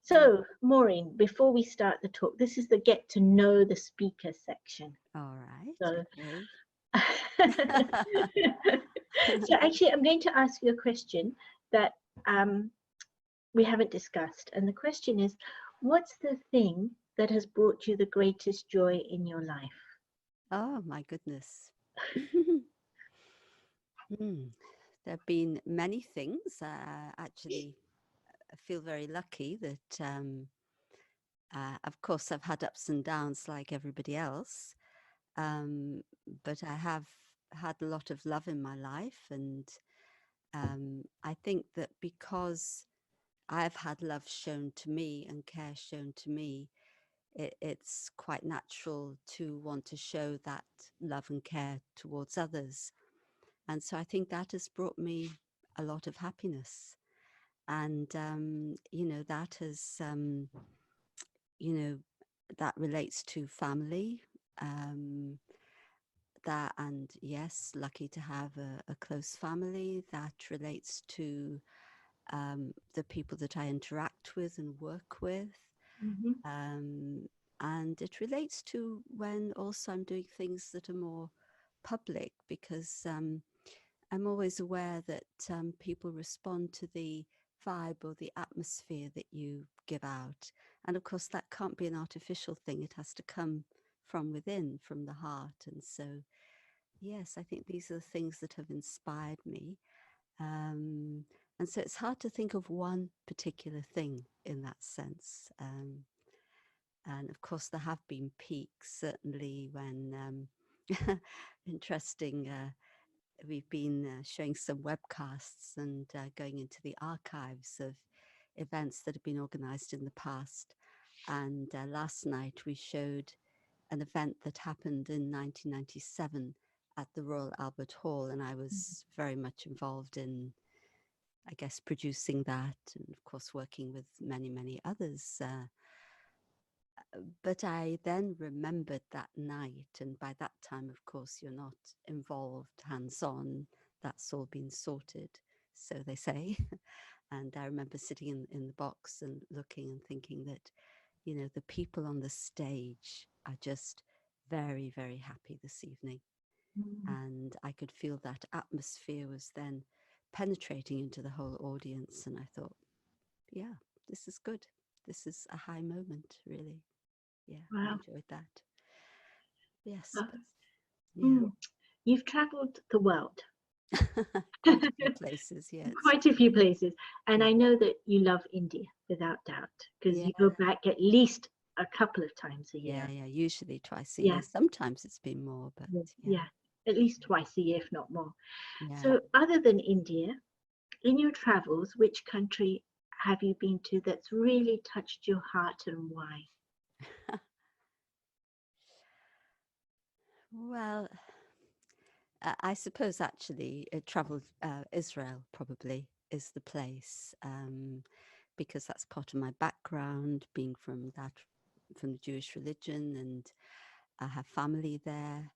So, Maureen, before we start the talk, this is the get to know the speaker section. All right. So, Okay. so actually, I'm going to ask you a question that we haven't discussed. And the question is, what's the thing that has brought you the greatest joy in your life? Oh my goodness. Hmm. There have been many things. Actually, I feel very lucky that, of course, I've had ups and downs like everybody else, um, but I have had a lot of love in my life, and I think that because I've had love shown to me and care shown to me, it's quite natural to want to show that love and care towards others. And so I think that has brought me a lot of happiness. And, that has, you know, that relates to family. Um, that, and yes, lucky to have a close family that relates to the people that I interact with and work with. Mm-hmm. Um, and it relates to when also I'm doing things that are more public, because I'm always aware that people respond to the vibe or the atmosphere that you give out. And of course, that can't be an artificial thing. It has to come from within, from the heart. And so, yes, I think these are the things that have inspired me. Um, and so it's hard to think of one particular thing in that sense. And of course, there have been peaks, certainly when interesting. We've been showing some webcasts and going into the archives of events that have been organized in the past. And last night we showed an event that happened in 1997 at the Royal Albert Hall, and I was very much involved in, I guess, producing that, and of course working with many, many others. But I then remembered that night, and by that time, of course, you're not involved hands-on. That's all been sorted, so they say. And I remember sitting in the box and looking and thinking that, the people on the stage are just very, very happy this evening. And I could feel that atmosphere was then penetrating into the whole audience. And I thought, yeah, this is good. This is a high moment, really. Yeah, I Wow. enjoyed that. Yes, but yeah, Mm. You've traveled the world, quite a few places. Yeah, it's quite a few places. And yeah, I know that you love India without doubt, because yeah, you go back at least a couple of times a yeah, year. yeah. Usually twice a Yeah, year. Sometimes it's been more, but yeah, yeah, yeah, at least twice a year, if not more. yeah. So, other than India, in your travels, which country have you been to that's really touched your heart, and why? Well, I suppose actually travel Israel probably is the place, because that's part of my background, being from the Jewish religion, and I have family there.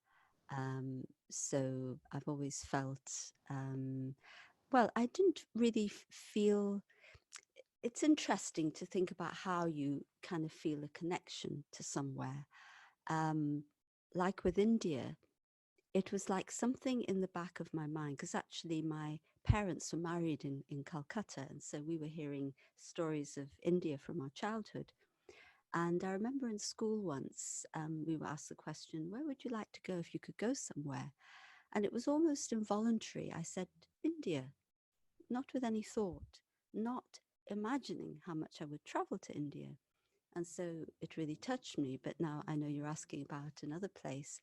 So I've always felt, well, I didn't really feel. It's interesting to think about how you kind of feel a connection to somewhere. Um, like with India, it was like something in the back of my mind, because actually my parents were married in Calcutta. And so we were hearing stories of India from our childhood. And I remember in school once, we were asked the question, where would you like to go if you could go somewhere? And it was almost involuntary. I said, India, not with any thought, not imagining how much I would travel to India. And so it really touched me. But now I know you're asking about another place.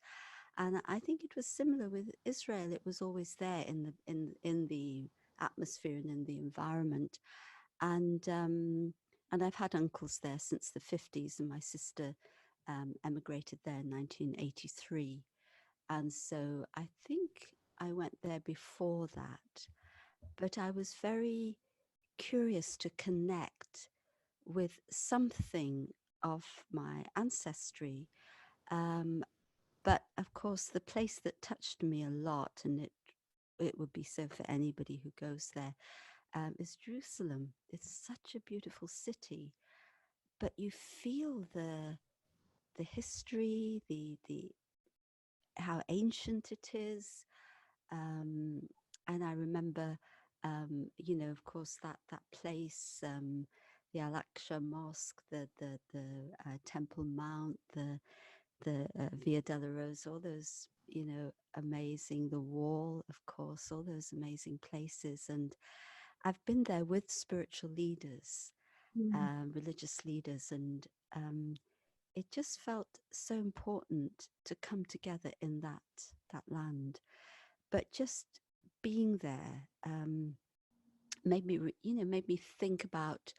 And I think it was similar with Israel. It was always there in the atmosphere and in the environment. And I've had uncles there since the 50s, and my sister emigrated there in 1983. And so I think I went there before that. But I was very curious to connect with something of my ancestry. Um, but of course, the place that touched me a lot, and it would be so for anybody who goes there, is Jerusalem. It's such a beautiful city. but you feel the history, the how ancient it is. Um, and I remember, of course, that place, the Al-Aqsa Mosque, the Temple Mount, the Via della Rose, all those, amazing, the Wall, of course, all those amazing places. And I've been there with spiritual leaders, Mm. religious leaders, and it just felt so important to come together in that land. But just being there made me think about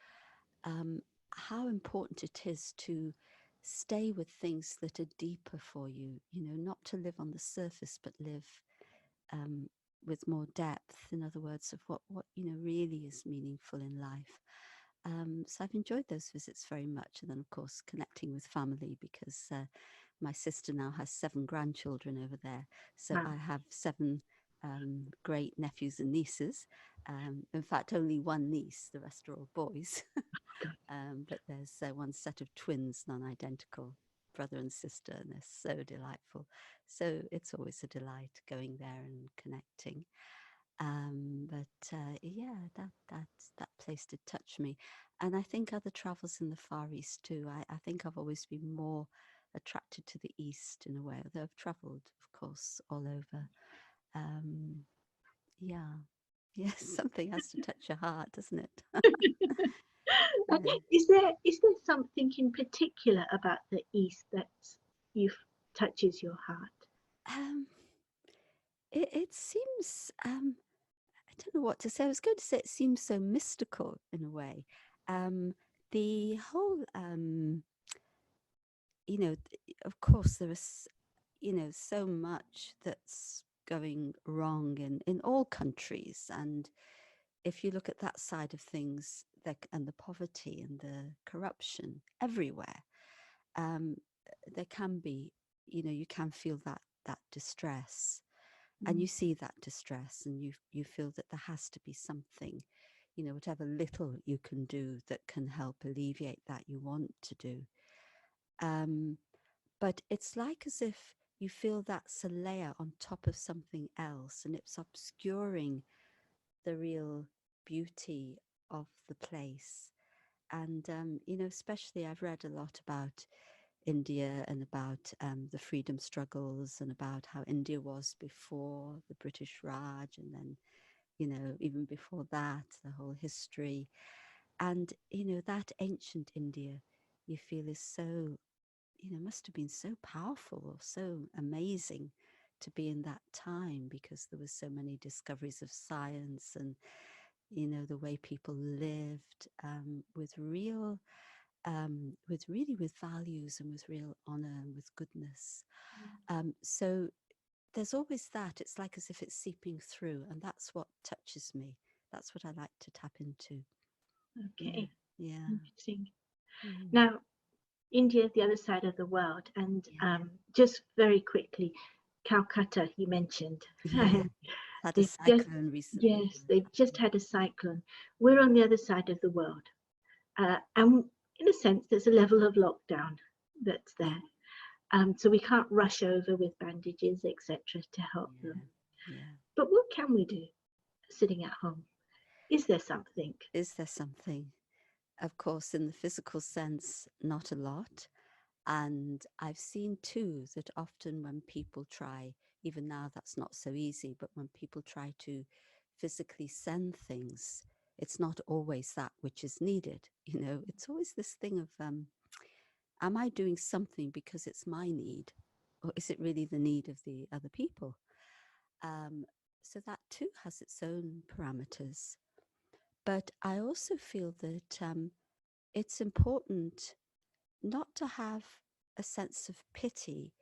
how important it is to stay with things that are deeper for you. Not to live on the surface, but live with more depth. In other words, of what really is meaningful in life. So I've enjoyed those visits very much, and then of course connecting with family, because my sister now has 7 grandchildren over there. So Wow. I have 7 great nephews and nieces. In fact, only one niece; the rest are all boys. God. But there's one set of twins, non-identical, brother and sister, and they're so delightful. So it's always a delight going there and connecting. But yeah, that place did touch me, and I think other travels in the Far East too. I think I've always been more attracted to the East in a way, although I've travelled, of course, all over. Um, yeah, yes, something has to touch your heart, doesn't it? Yeah. Is there something in particular about the East that you touches your heart? Um, it seems I don't know what to say. I was going to say it seems so mystical in a way. Um, the whole of course, there is, so much that's going wrong in all countries. And if you look at that side of things, and the poverty and the corruption everywhere, um, there can be, you can feel that distress, and you see that distress, and you feel that there has to be something, whatever little you can do that can help alleviate that, you want to do. Um, but it's like as if you feel that's a layer on top of something else, and it's obscuring the real beauty of the place. And especially I've read a lot about India, and about the freedom struggles, and about how India was before the British Raj, and then even before that, the whole history. And that ancient India, you feel, is so, must have been so powerful, or so amazing to be in that time, because there was so many discoveries of science, and the way people lived, with values, and with real honor, and with goodness. So there's always that. It's like as if it's seeping through, and that's what touches me. That's what I like to tap into. Yeah, Okay, yeah. interesting. Mm. Now, India, the other side of the world, and Yeah, just very quickly, Calcutta, you mentioned. yeah. Had a They've just, cyclone recently. yes, they've just had a cyclone. We're on the other side of the world, and in a sense, there's a level of lockdown that's Yeah, there. So we can't rush over with bandages, etc., to help them. yeah, yeah. But what can we do sitting at home? Is there something? Is there something? Of course, in the physical sense, not a lot. And I've seen too that often when people try, even now that's not so easy, but when people try to physically send things, it's not always that which is needed. It's always this thing of, am I doing something because it's my need, or is it really the need of the other people? Um, so that too has its own parameters. But I also feel that it's important not to have a sense of pity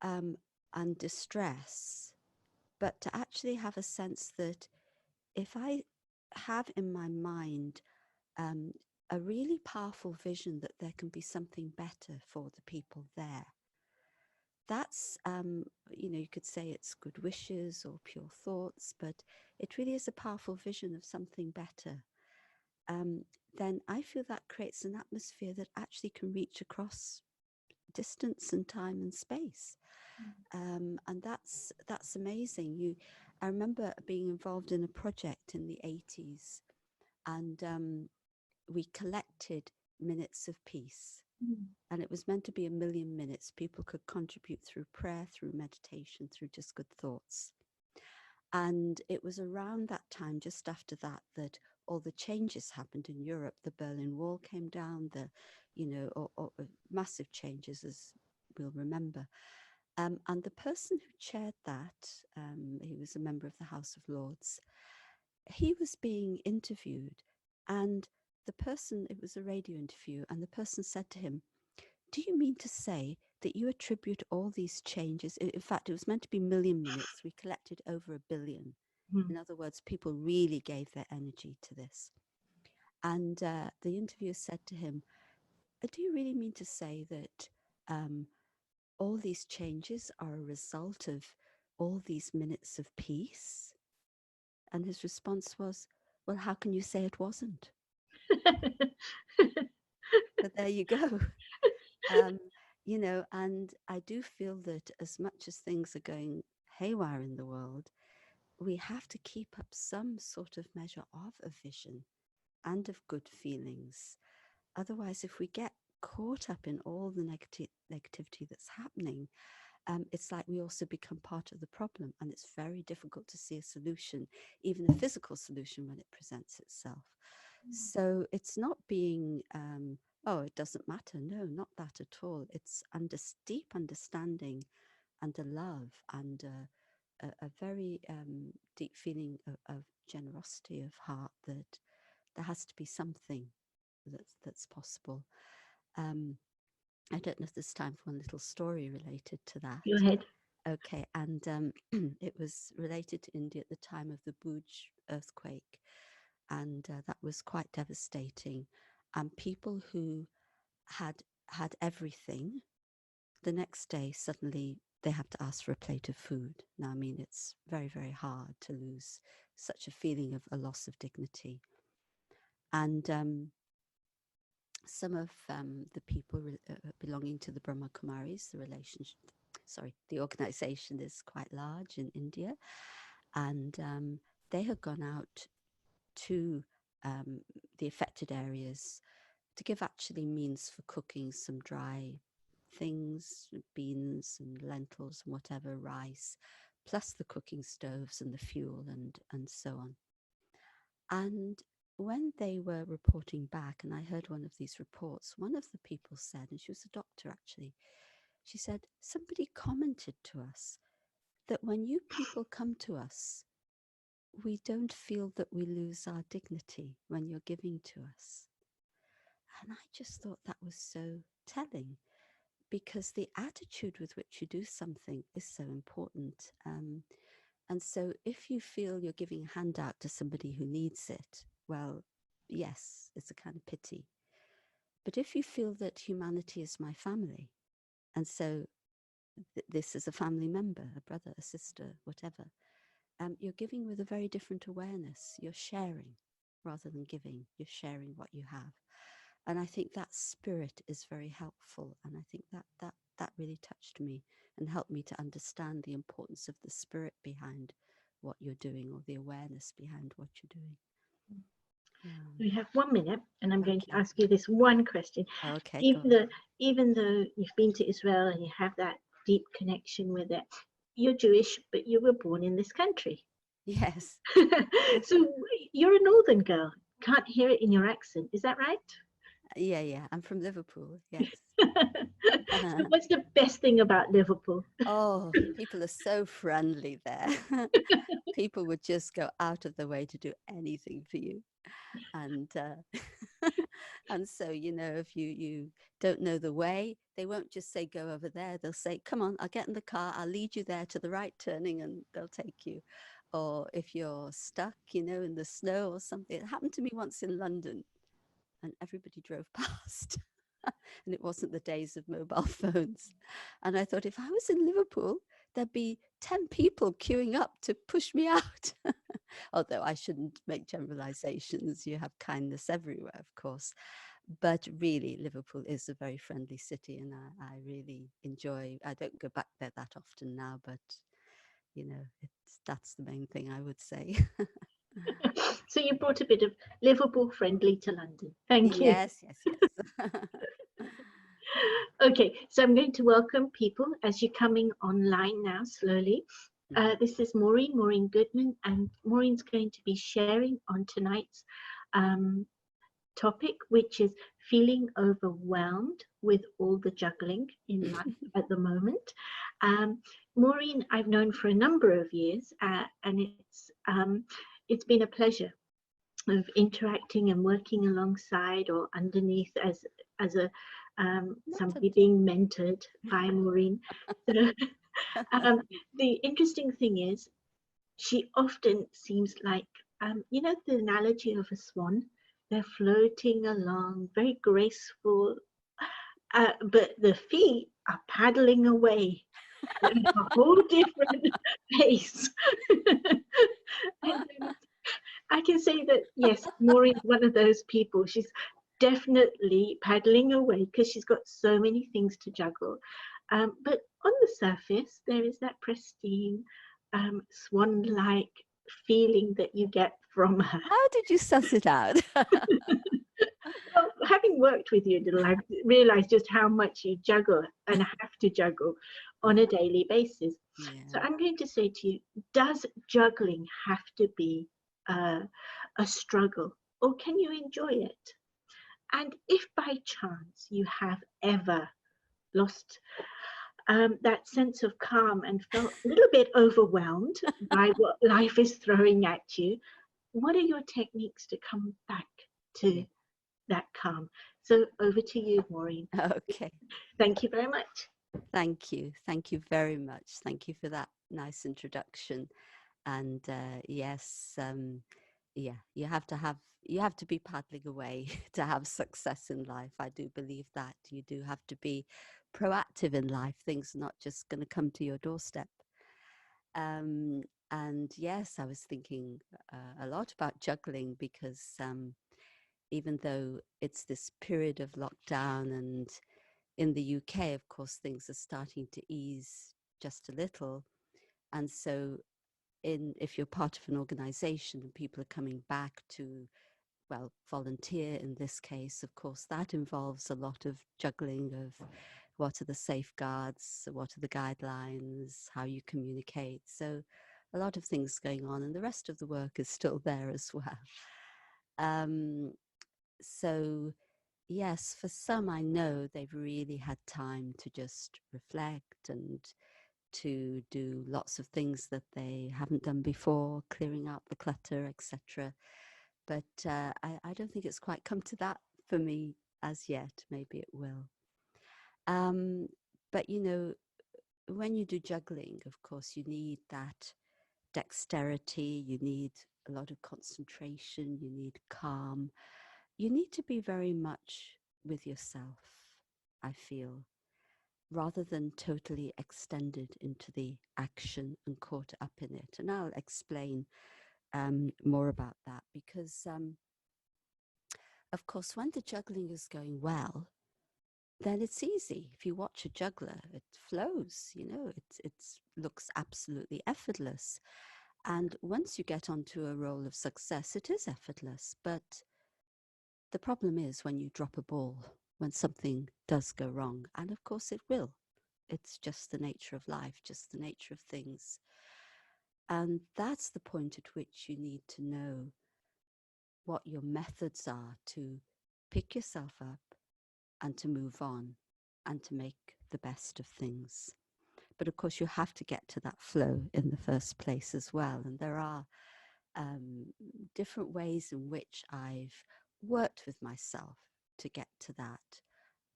um, and distress, but to actually have a sense that if I have in my mind um, a really powerful vision that there can be something better for the people there, that's, you could say it's good wishes or pure thoughts, but it really is a powerful vision of something better. Um, then I feel that creates an atmosphere that actually can reach across distance and time and space. And that's amazing. I remember being involved in a project in the 80s, and we collected minutes of peace. And it was meant to be 1,000,000 minutes. People could contribute through prayer, through meditation, through just good thoughts. And it was around that time, just after that, that all the changes happened in Europe. The Berlin Wall came down, massive changes, as we'll remember. And the person who chaired that, he was a member of the House of Lords, he was being interviewed, and it was a radio interview, and the person said to him, "Do you mean to say that you attribute all these changes?" In fact, it was meant to be 1,000,000 minutes. We collected over 1 billion. In other words, people really gave their energy to this. And the interviewer said to him, "Do you really mean to say that all these changes are a result of all these minutes of peace?" And his response was, "Well, how can you say it wasn't?" But there you go. And I do feel that as much as things are going haywire in the world, we have to keep up some sort of measure of a vision and of good feelings. Otherwise, if we get caught up in all the negativity that's happening, it's like we also become part of the problem, and it's very difficult to see a solution, even a physical solution, when it presents itself. So it's not being, oh, it doesn't matter. No, not that at all. It's deep understanding and a love and a very deep feeling of generosity of heart, that there has to be something that's possible. I don't know if there's time for one little story related to that. Go ahead. Okay, and it was related to India at the time of the Bhuj earthquake, and that was quite devastating. And people who had everything, the next day suddenly they have to ask for a plate of food. Now, I mean, it's very, very hard to lose such a feeling of a loss of dignity. And some of the people belonging to the Brahma Kumaris, the organization is quite large in India, and they had gone out to the affected areas to give actually means for cooking some dry things, beans and lentils and whatever, rice, plus the cooking stoves and the fuel and so on. And when they were reporting back, and I heard one of these reports, one of the people said, and she was a doctor actually, she said, "Somebody commented to us that when you people come to us, we don't feel that we lose our dignity when you're giving to us." And I just thought that was so telling, because the attitude with which you do something is so important. And so if you feel you're giving a handout to somebody who needs it, well, yes, it's a kind of pity. But if you feel that humanity is my family, and so this is a family member, a brother, a sister, whatever, you're giving with a very different awareness. You're sharing rather than giving. You're sharing what you have. And I think that spirit is very helpful. And I think that really touched me and helped me to understand the importance of the spirit behind what you're doing, or the awareness behind what you're doing. Yeah. We have 1 minute, and I'm going to Okay. ask you this one question. Okay. Even though you've been to Israel and you have that deep connection with it, you're Jewish, but you were born in this country. Yes. So you're a northern girl. Can't hear it in your accent. Is that right? Yeah. I'm from Liverpool. Yes. So what's the best thing about Liverpool? Oh, people are so friendly there. People would just go out of their way to do anything for you. And and so, if you don't know the way, they won't just say go over there. They'll say, "Come on, I'll get in the car, I'll lead you there to the right turning," and they'll take you. Or if you're stuck, in the snow or something. It happened to me once in London, and everybody drove past. And it wasn't the days of mobile phones. And I thought, if I was in Liverpool, there'd be 10 people queuing up to push me out. although I shouldn't make generalizations. You have kindness everywhere, of course. But really, Liverpool is a very friendly city, and I really enjoy. I don't go back there that often now, but that's the main thing I would say. So you brought a bit of Liverpool friendly to London. Thank you. Yes, yes, yes. Okay, so I'm going to welcome people as you're coming online now slowly. This is Maureen Goodman, and Maureen's going to be sharing on tonight's topic, which is feeling overwhelmed with all the juggling in life at the moment. Maureen, I've known for a number of years, and it's been a pleasure of interacting and working alongside or underneath as a somebody being mentored by Maureen. So, the interesting thing is, she often seems like the analogy of a swan. They're floating along, very graceful, but the feet are paddling away at a whole different pace. And I can say that, yes, Maureen's one of those people. She's definitely paddling away because she's got so many things to juggle. But on the surface, there is that pristine, swan-like feeling that you get from her. How did you suss it out? Well, having worked with you a little, I've realized just how much you juggle and have to juggle on a daily basis. Yeah. So I'm going to say to you, does juggling have to be a struggle, or can you enjoy it? And if by chance you have ever lost that sense of calm and felt a little bit overwhelmed by what life is throwing at you, what are your techniques to come back to that calm? So over to you, Maureen. Okay. Thank you very much. Thank you. Thank you very much. Thank you for that nice introduction. And yes, yeah, you have to be paddling away to have success in life. I do believe that. You do have to be proactive in life. Things are not just going to come to your doorstep. And yes, I was thinking a lot about juggling because even though it's this period of lockdown, and in the UK, of course, things are starting to ease just a little. And so if you're part of an organization and people are coming back to, well, volunteer in this case, of course, that involves a lot of juggling of what are the safeguards, what are the guidelines, how you communicate. So a lot of things going on, and the rest of the work is still there as well. So yes, for some, I know they've really had time to just reflect and to do lots of things that they haven't done before, clearing out the clutter, etc. But I don't think it's quite come to that for me as yet. Maybe it will. But when you do juggling, of course, you need that dexterity, you need a lot of concentration, you need calm. You need to be very much with yourself, I feel, rather than totally extended into the action and caught up in it. And I'll explain more about that because, of course, when the juggling is going well, then it's easy. If you watch a juggler, it flows, it looks absolutely effortless. And once you get onto a role of success, it is effortless. But the problem is when you drop a ball, when something does go wrong. And of course it will. It's just the nature of life, just the nature of things. And that's the point at which you need to know what your methods are to pick yourself up and to move on and to make the best of things. But of course, you have to get to that flow in the first place as well. And there are different ways in which I've worked with myself to get to that.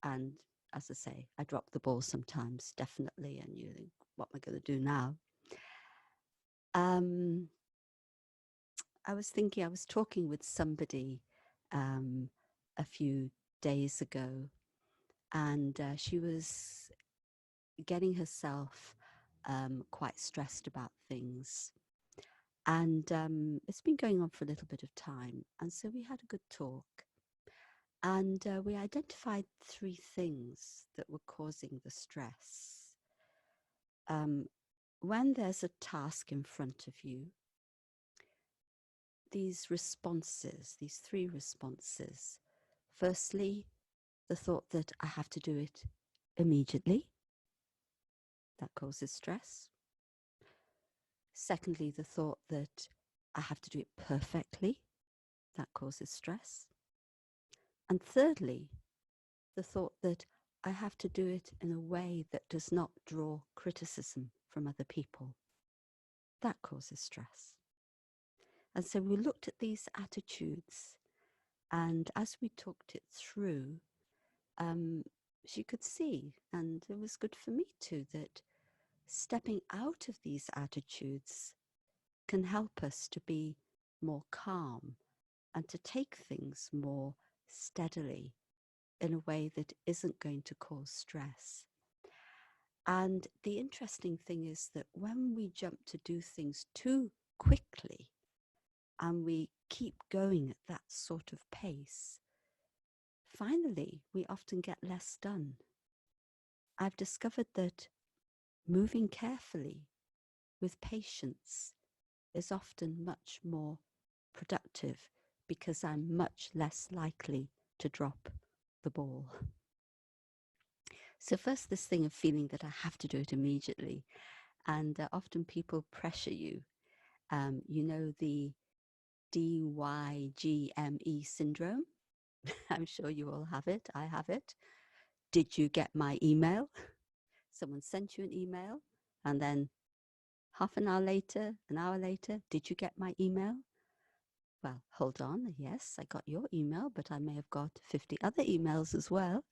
And as I say, I drop the ball sometimes, definitely. And you think, what am I going to do now? I was talking with somebody a few days ago, and she was getting herself quite stressed about things. And it's been going on for a little bit of time. And so we had a good talk. And we identified 3 things that were causing the stress. When there's a task in front of you, these responses, these 3 responses. Firstly, the thought that I have to do it immediately. That causes stress. Secondly, the thought that I have to do it perfectly. That causes stress. And thirdly, the thought that I have to do it in a way that does not draw criticism from other people. That causes stress. And so we looked at these attitudes, and as we talked it through, she could see, and it was good for me too, that stepping out of these attitudes can help us to be more calm and to take things more steadily in a way that isn't going to cause stress. And the interesting thing is that when we jump to do things too quickly and we keep going at that sort of pace, finally, we often get less done. I've discovered that moving carefully with patience is often much more productive because I'm much less likely to drop the ball. So first, this thing of feeling that I have to do it immediately. And often people pressure you. You know, the DYGME syndrome. I'm sure you all have it. I have it. Did you get my email? Someone sent you an email, and then half an hour later, an hour later, did you get my email? Well, hold on. Yes, I got your email, but I may have got 50 other emails as well.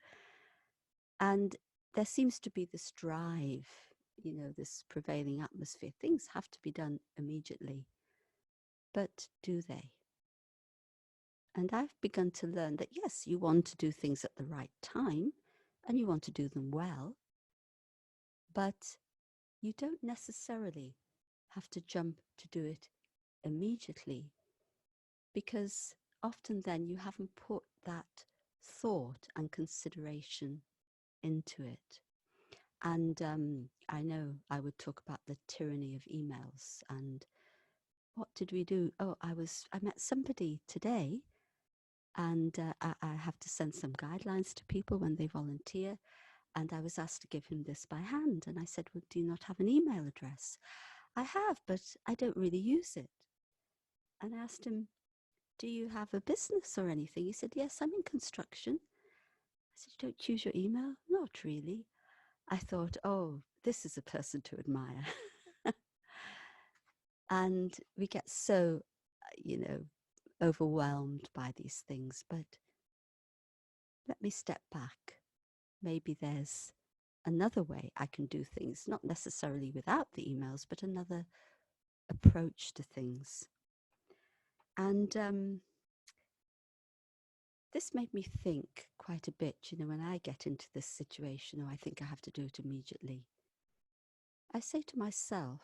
And there seems to be this drive, you know, this prevailing atmosphere. Things have to be done immediately. But do they? And I've begun to learn that, yes, you want to do things at the right time and you want to do them well, but you don't necessarily have to jump to do it immediately, because often then you haven't put that thought and consideration into it. And I know I would talk about the tyranny of emails. And what did we do? Oh, I met somebody today, and I have to send some guidelines to people when they volunteer. And I was asked to give him this by hand. And I said, well, do you not have an email address? I have, but I don't really use it. And I asked him, do you have a business or anything? He said, yes, I'm in construction. I said, you don't use your email? Not really. I thought, oh, this is a person to admire. And we get so, overwhelmed by these things. But let me step back. Maybe there's another way I can do things, not necessarily without the emails, but another approach to things. And this made me think quite a bit, when I get into this situation, I think I have to do it immediately. I say to myself,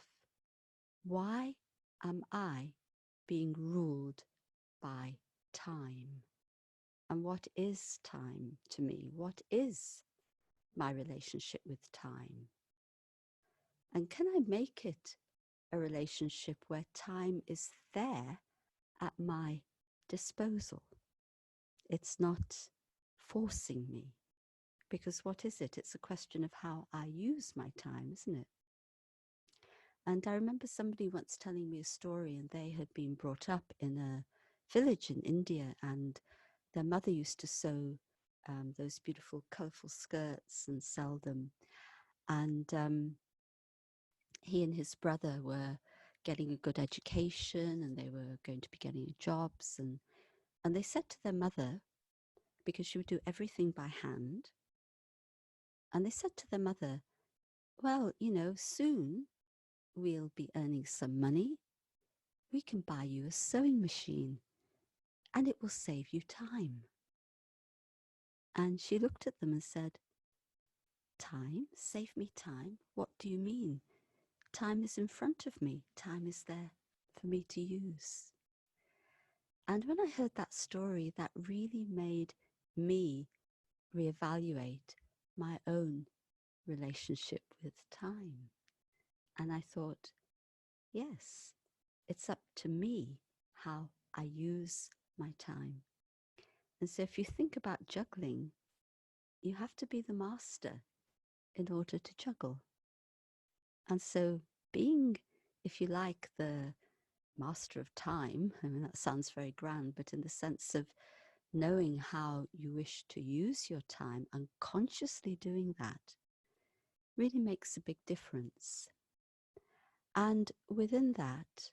why am I being ruled by time? And what is time to me? What is my relationship with time? And can I make it a relationship where time is there at my disposal? It's not forcing me, because what is it? It's a question of how I use my time, isn't it? And I remember somebody once telling me a story, and they had been brought up in a village in India, and their mother used to sew those beautiful, colourful skirts and sell them. And he and his brother were getting a good education, and they were going to be getting jobs. And they said to their mother, because she would do everything by hand, and they said to their mother, well, soon we'll be earning some money. We can buy you a sewing machine, and it will save you time. And she looked at them and said, time? Save me time? What do you mean? Time is in front of me. Time is there for me to use. And when I heard that story, that really made me reevaluate my own relationship with time. And I thought, yes, it's up to me how I use my time. And so if you think about juggling, you have to be the master in order to juggle. And so being, if you like, the master of time, I mean, that sounds very grand, but in the sense of knowing how you wish to use your time and consciously doing that really makes a big difference. And within that,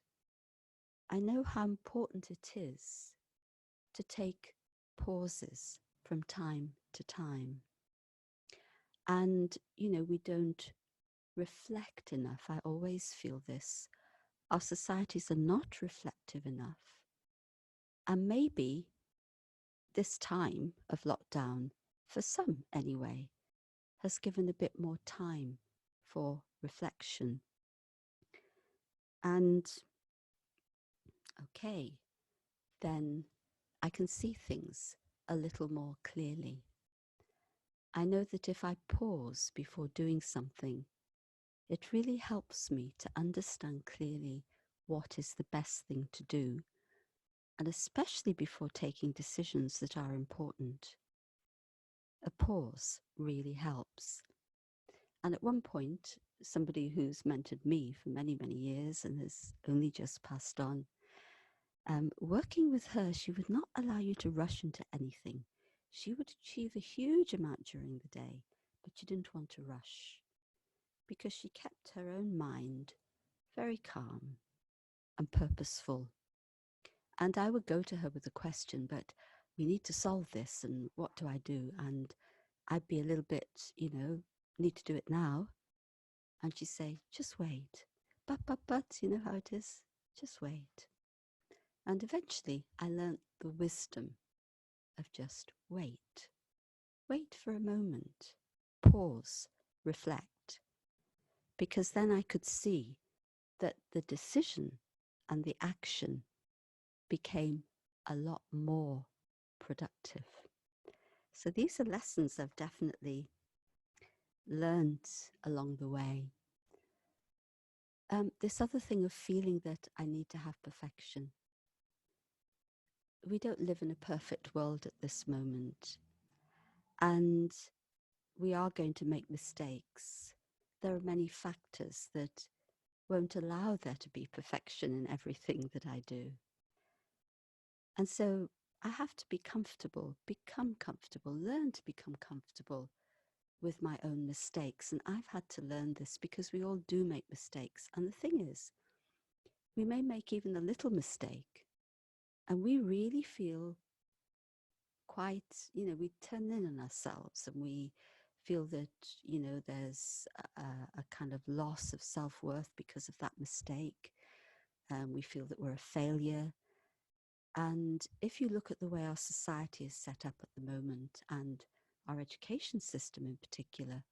I know how important it is to take pauses from time to time. And, we don't reflect enough. I always feel this. Our societies are not reflective enough. And maybe this time of lockdown, for some anyway, has given a bit more time for reflection. And okay, then I can see things a little more clearly. I know that if I pause before doing something, it really helps me to understand clearly what is the best thing to do, and especially before taking decisions that are important. A pause really helps. And at one point, somebody who's mentored me for many, many years and has only just passed on, working with her, she would not allow you to rush into anything. She would achieve a huge amount during the day, but she didn't want to rush because she kept her own mind very calm and purposeful. And I would go to her with a question, but we need to solve this, and what do I do? And I'd be a little bit, need to do it now. And she'd say, just wait. But, you know how it is? Just wait. And eventually I learnt the wisdom of just wait. Wait for a moment. Pause. Reflect. Because then I could see that the decision and the action became a lot more productive. So these are lessons I've definitely learned along the way. This other thing of feeling that I need to have perfection. We don't live in a perfect world at this moment, and we are going to make mistakes. There are many factors that won't allow there to be perfection in everything that I do. And so I have to be comfortable, become comfortable, learn to become comfortable with my own mistakes. And I've had to learn this because we all do make mistakes. And the thing is, we may make even a little mistake and we really feel quite, we turn in on ourselves and we feel that, there's a kind of loss of self-worth because of that mistake. We feel that we're a failure. And if you look at the way our society is set up at the moment, and our education system in particular,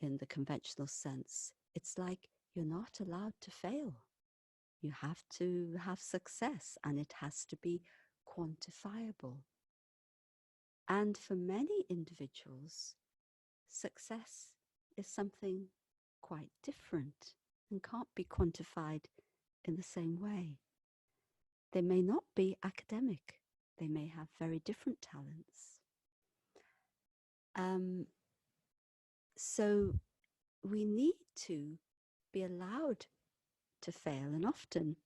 in the conventional sense, it's like you're not allowed to fail. You have to have success, and it has to be quantifiable. And for many individuals, success is something quite different and can't be quantified in the same way. They may not be academic. They may have very different talents. So we need to be allowed to fail. And often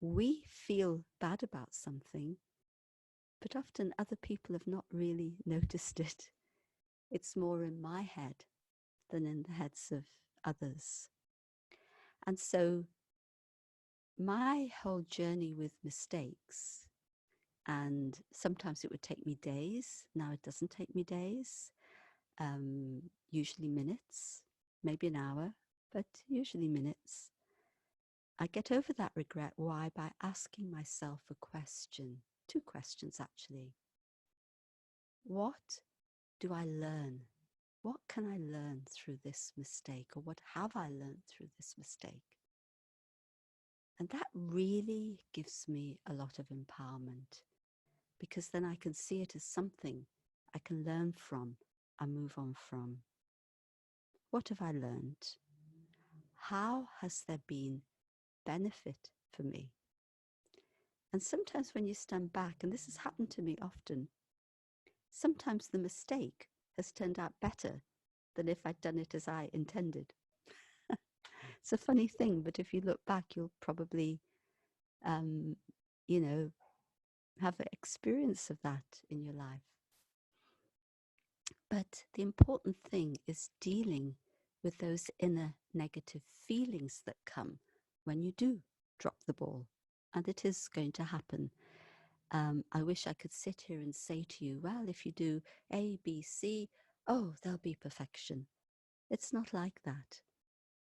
we feel bad about something, but often other people have not really noticed it. It's more in my head than in the heads of others. And so my whole journey with mistakes, and sometimes it would take me days. Now it doesn't take me days, usually minutes, maybe an hour, but usually minutes. I get over that regret. Why? By asking myself a question, 2 questions actually. What do I learn? What can I learn through this mistake? Or what have I learned through this mistake? And that really gives me a lot of empowerment, because then I can see it as something I can learn from and move on from. What have I learned? How has there been benefit for me? And sometimes when you stand back, and this has happened to me often, sometimes the mistake has turned out better than if I'd done it as I intended. It's a funny thing, but if you look back, you'll probably, you know, have an experience of that in your life. But the important thing is dealing with those inner negative feelings that come when you do drop the ball. And it is going to happen. I wish I could sit here and say to you, well, if you do A, B, C, oh, there'll be perfection. It's not like that.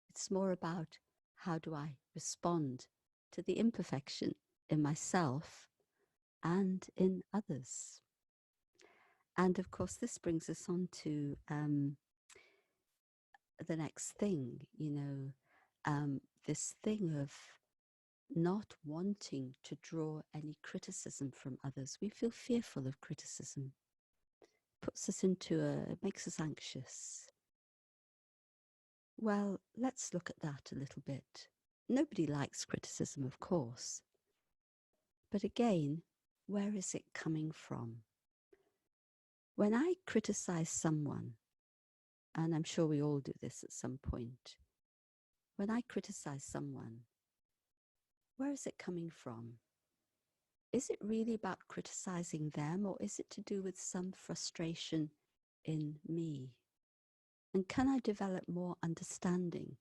It's more about how do I respond to the imperfection in myself and in others. And of course, this brings us on to the next thing, this thing of not wanting to draw any criticism from others. We feel fearful of criticism. It makes us anxious. Well, let's look at that a little bit. Nobody likes criticism, of course. But again, where is it coming from? When I criticize someone, and I'm sure we all do this at some point, when I criticize someone, where is it coming from? Is it really about criticizing them, or is it to do with some frustration in me? And can I develop more understanding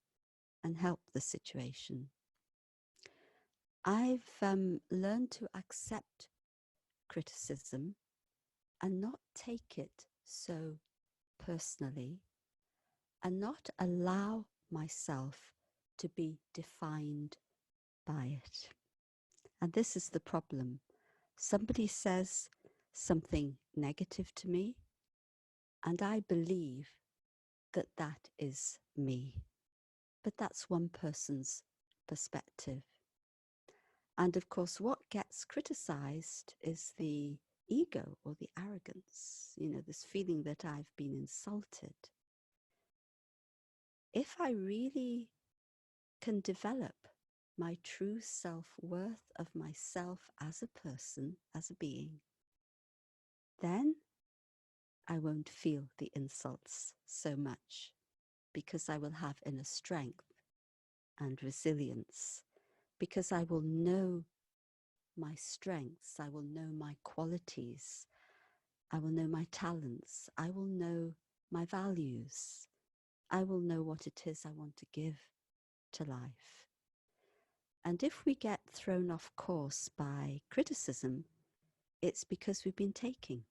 and help the situation? I've learned to accept criticism and not take it so personally, and not allow myself to be defined by it. And this is the problem. Somebody says something negative to me, and I believe that that is me. But that's one person's perspective. And of course, what gets criticized is the ego or the arrogance, this feeling that I've been insulted. If I really can develop my true self-worth of myself as a person, as a being, then I won't feel the insults so much, because I will have inner strength and resilience, because I will know my strengths, I will know my qualities, I will know my talents, I will know my values, I will know what it is I want to give to life. And if we get thrown off course by criticism, it's because we've been taking.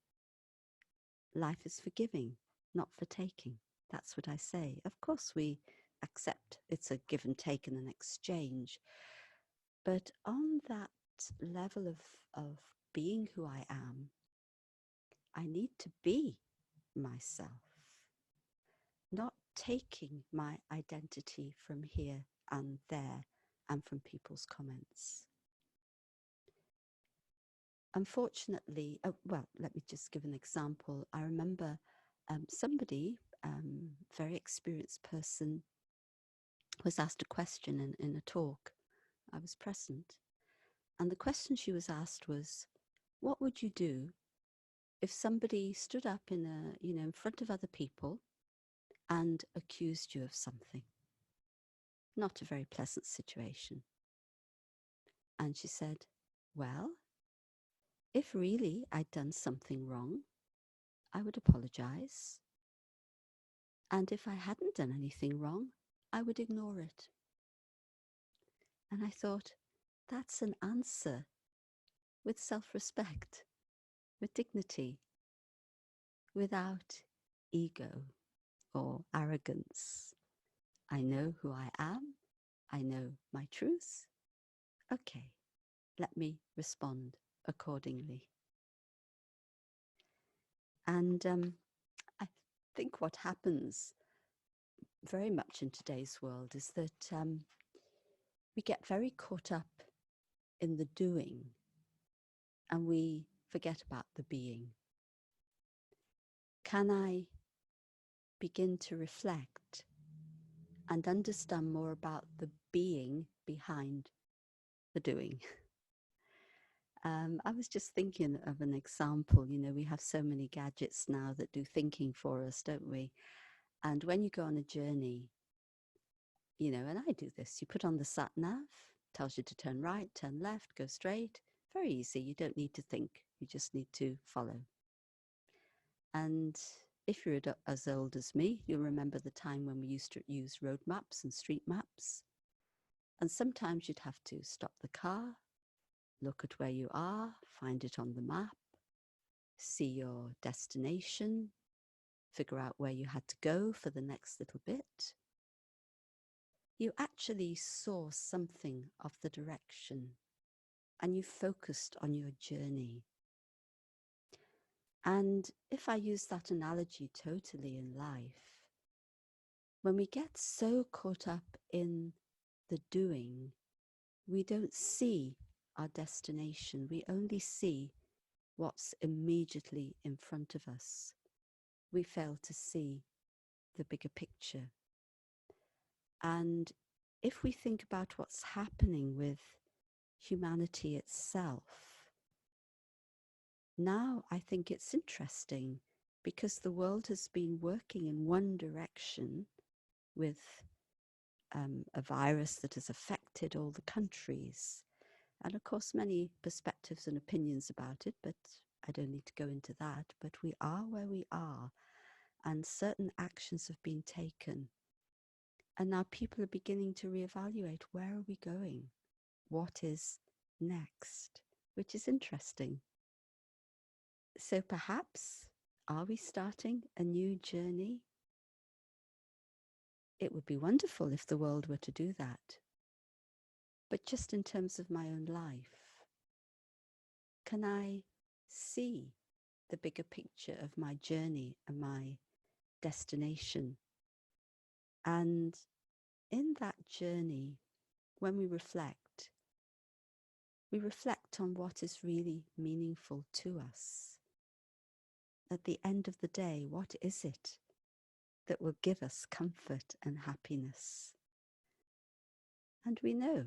Life is for giving, not for taking. That's what I say. Of course, we accept it's a give and take and an exchange. But on that level of being who I am, I need to be myself, not taking my identity from here and there and from people's comments. Unfortunately, let me just give an example. I remember somebody, very experienced person, was asked a question in a talk. I was present. And the question she was asked was, what would you do if somebody stood up in front of other people and accused you of something? Not a very pleasant situation. And she said, well, if really I'd done something wrong, I would apologize. And if I hadn't done anything wrong, I would ignore it. And I thought, that's an answer with self-respect, with dignity, without ego or arrogance. I know who I am. I know my truth. Okay, let me respond accordingly. And I think what happens very much in today's world is that we get very caught up in the doing and we forget about the being. Can I begin to reflect and understand more about the being behind the doing? I was just thinking of an example. You know, we have so many gadgets now that do thinking for us, don't we? And when you go on a journey, you know, and I do this, you put on the sat nav, tells you to turn right, turn left, go straight. Very easy. You don't need to think. You just need to follow. And if you're as old as me, you'll remember the time when we used to use road maps and street maps. And sometimes you'd have to stop the car, look at where you are, find it on the map, see your destination, figure out where you had to go for the next little bit. You actually saw something of the direction and you focused on your journey. And if I use that analogy totally in life, when we get so caught up in the doing, we don't see our destination. We only see what's immediately in front of us. We fail to see the bigger picture. And if we think about what's happening with humanity itself, now I think it's interesting because the world has been working in one direction with a virus that has affected all the countries. And of course, many perspectives and opinions about it, but I don't need to go into that. But we are where we are, and certain actions have been taken. And now people are beginning to reevaluate, where are we going? What is next? Which is interesting. So perhaps, are we starting a new journey? It would be wonderful if the world were to do that. But just in terms of my own life, can I see the bigger picture of my journey and my destination? And in that journey, when we reflect on what is really meaningful to us. At the end of the day, what is it that will give us comfort and happiness? And we know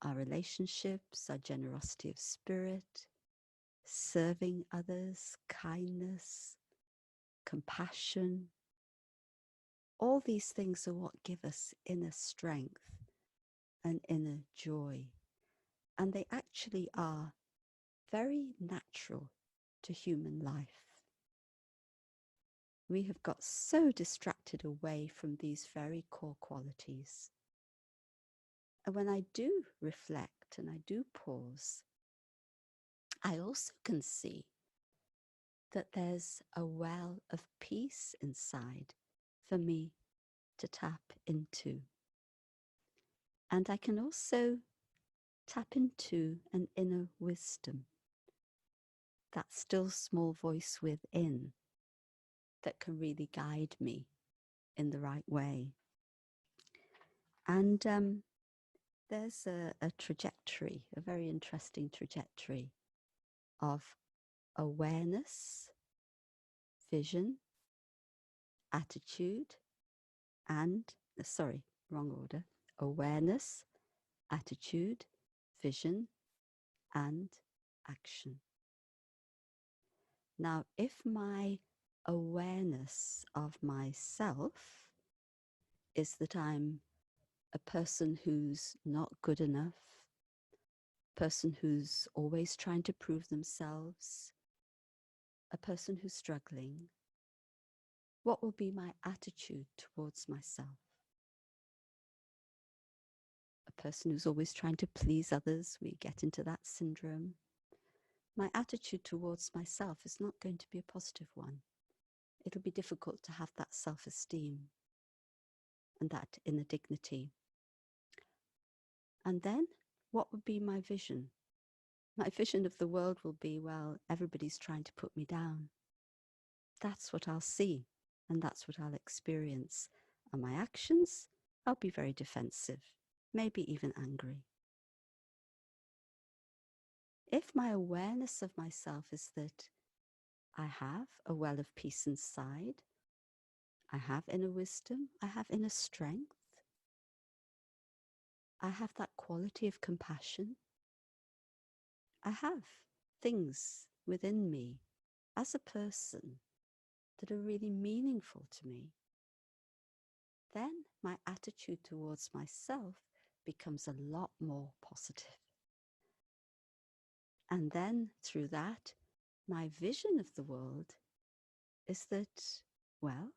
our relationships, our generosity of spirit, serving others, kindness, compassion, all these things are what give us inner strength and inner joy. And they actually are very natural to human life. We have got so distracted away from these very core qualities. And when I do reflect and I do pause, I also can see that there's a well of peace inside for me to tap into. And I can also tap into an inner wisdom, that still small voice within that can really guide me in the right way. And there's a trajectory, a very interesting trajectory of awareness, vision, attitude, and, wrong order, awareness, attitude, vision, and action. Now, if my awareness of myself is that I'm a person who's not good enough, a person who's always trying to prove themselves, a person who's struggling, what will be my attitude towards myself? A person who's always trying to please others, we get into that syndrome. My attitude towards myself is not going to be a positive one. It'll be difficult to have that self-esteem and that inner dignity. And then, what would be my vision? My vision of the world will be, well, everybody's trying to put me down. That's what I'll see, and that's what I'll experience. And my actions, I'll be very defensive. maybe even angry. If my awareness of myself is that I have a well of peace inside, I have inner wisdom, I have inner strength, I have that quality of compassion, I have things within me as a person that are really meaningful to me, then my attitude towards myself becomes a lot more positive. And then through that, my vision of the world is that, well,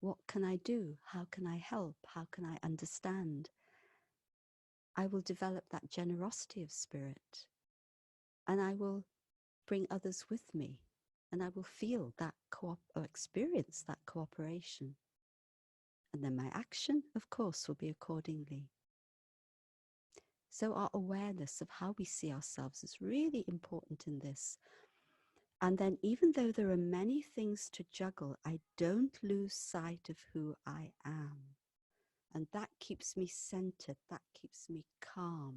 what can I do? How can I help? How can I understand? I will develop that generosity of spirit, and I will bring others with me, and I will feel that or experience that cooperation. And then my action, of course, will be accordingly. So our awareness of how we see ourselves is really important in this. And then even though there are many things to juggle, I don't lose sight of who I am. And that keeps me centered, that keeps me calm,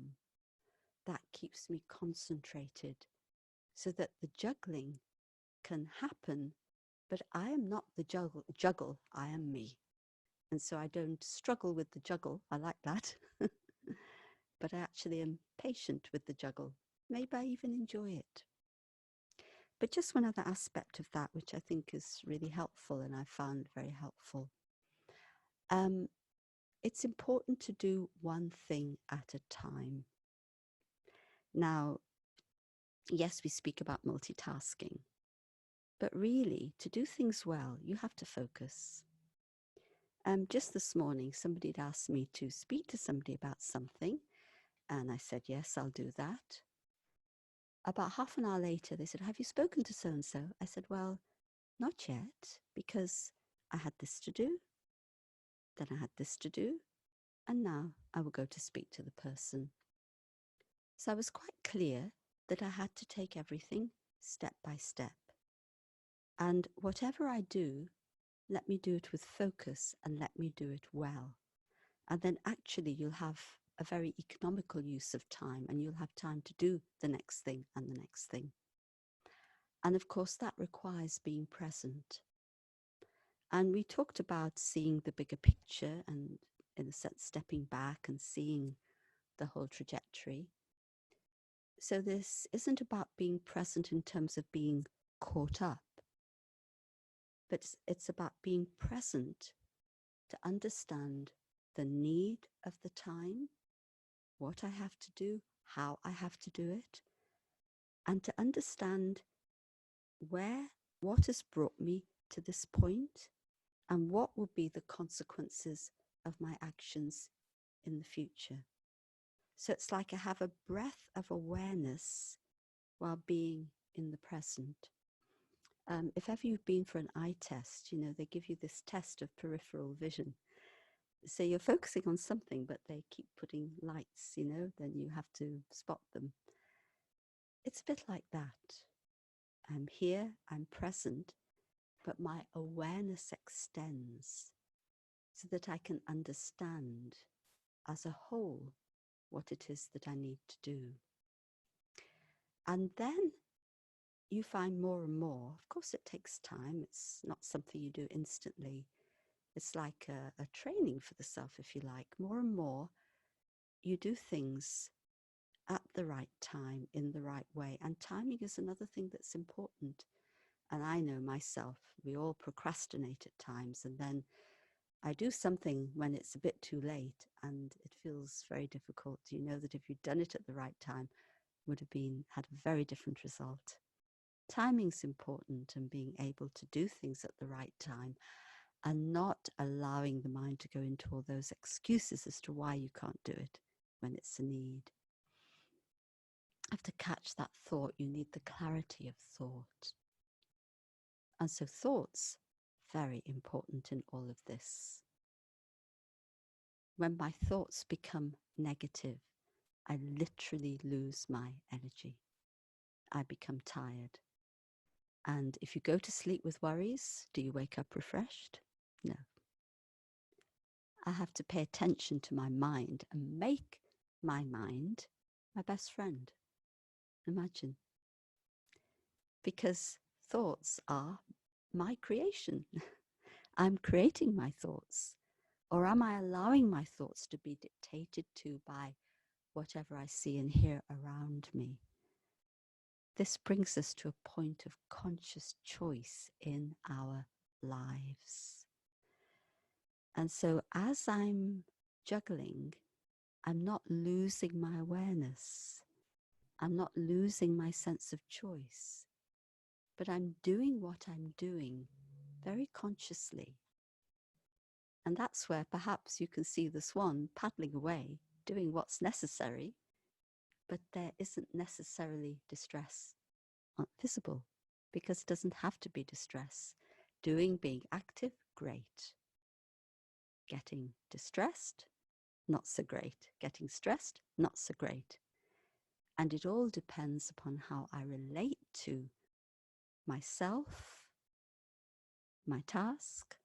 that keeps me concentrated, so that the juggling can happen, but I am not the juggle, I am me. And so I don't struggle with the juggle, I like that, but I actually am patient with the juggle. Maybe I even enjoy it. But just one other aspect of that, which I think is really helpful and I found very helpful. It's important to do one thing at a time. Now, yes, we speak about multitasking, but really, to do things well, you have to focus. Just this morning, somebody had asked me to speak to somebody about something, and I said, yes, I'll do that. About half an hour later, they said, have you spoken to so-and-so? I said, well, not yet, because I had this to do, then I had this to do, and now I will go to speak to the person. So I was quite clear that I had to take everything step by step. And whatever I do, let me do it with focus and let me do it well. And then actually you'll have a very economical use of time, and you'll have time to do the next thing and the next thing. And of course, that requires being present. And we talked about seeing the bigger picture and, in a sense, stepping back and seeing the whole trajectory. So this isn't about being present in terms of being caught up, but it's about being present to understand the need of the time, what I have to do, how I have to do it, and to understand what has brought me to this point and what will be the consequences of my actions in the future. So it's like I have a breath of awareness while being in the present. If ever you've been for an eye test, they give you this test of peripheral vision. So you're focusing on something, but they keep putting lights, then you have to spot them. It's a bit like that. I'm here, I'm present, but my awareness extends so that I can understand as a whole what it is that I need to do. And then you find more and more, of course it takes time, it's not something you do instantly. It's like a training for the self, if you like. More and more, you do things at the right time, in the right way. And timing is another thing that's important. And I know myself, we all procrastinate at times. And then I do something when it's a bit too late and it feels very difficult. You know that if you'd done it at the right time, would have had a very different result. Timing's important, and being able to do things at the right time and not allowing the mind to go into all those excuses as to why you can't do it when it's a need. You have to catch that thought. You need the clarity of thought. And so thoughts, very important in all of this. When my thoughts become negative, I literally lose my energy. I become tired. And if you go to sleep with worries, do you wake up refreshed? No. I have to pay attention to my mind and make my mind my best friend. Imagine. Because thoughts are my creation. I'm creating my thoughts. Or am I allowing my thoughts to be dictated to by whatever I see and hear around me? This brings us to a point of conscious choice in our lives. And so as I'm juggling, I'm not losing my awareness. I'm not losing my sense of choice, but I'm doing what I'm doing very consciously. And that's where perhaps you can see the swan paddling away, doing what's necessary, but there isn't necessarily distress visible, because it doesn't have to be distress. Being active, great. Getting distressed, not so great. Getting stressed, not so great. And it all depends upon how I relate to myself, my task,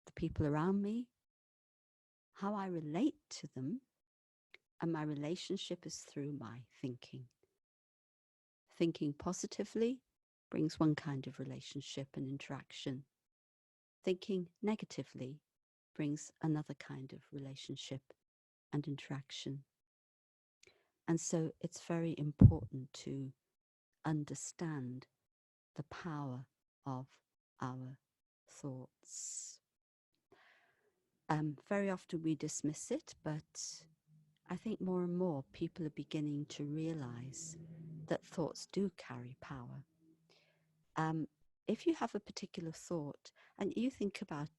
the people around me, how I relate to them, and my relationship is through my thinking. Thinking positively brings one kind of relationship and interaction. Thinking negatively brings another kind of relationship and interaction. And so it's very important to understand the power of our thoughts. Very often we dismiss it, but I think more and more people are beginning to realize that thoughts do carry power. If you have a particular thought and you think about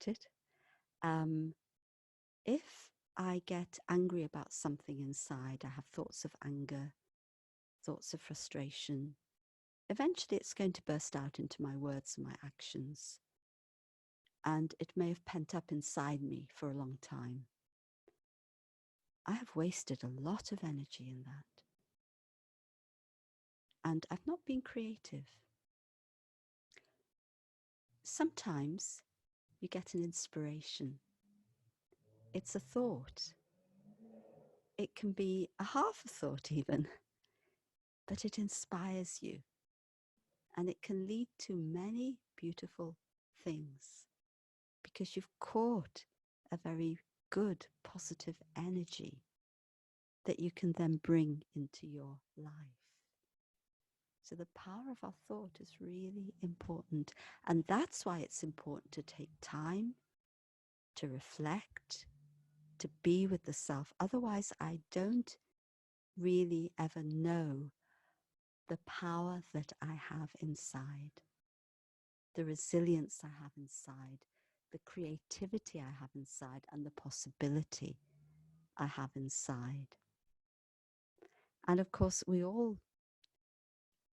it, if I get angry about something inside, I have thoughts of anger, thoughts of frustration, eventually it's going to burst out into my words and my actions. And it may have pent up inside me for a long time. I have wasted a lot of energy in that. And I've not been creative. Sometimes you get an inspiration. It's a thought. It can be a half a thought even, but it inspires you. And it can lead to many beautiful things because you've caught a very good, positive energy that you can then bring into your life. So the power of our thought is really important. And that's why it's important to take time to reflect, to be with the self. Otherwise, I don't really ever know the power that I have inside, the resilience I have inside, the creativity I have inside, and the possibility I have inside. And of course,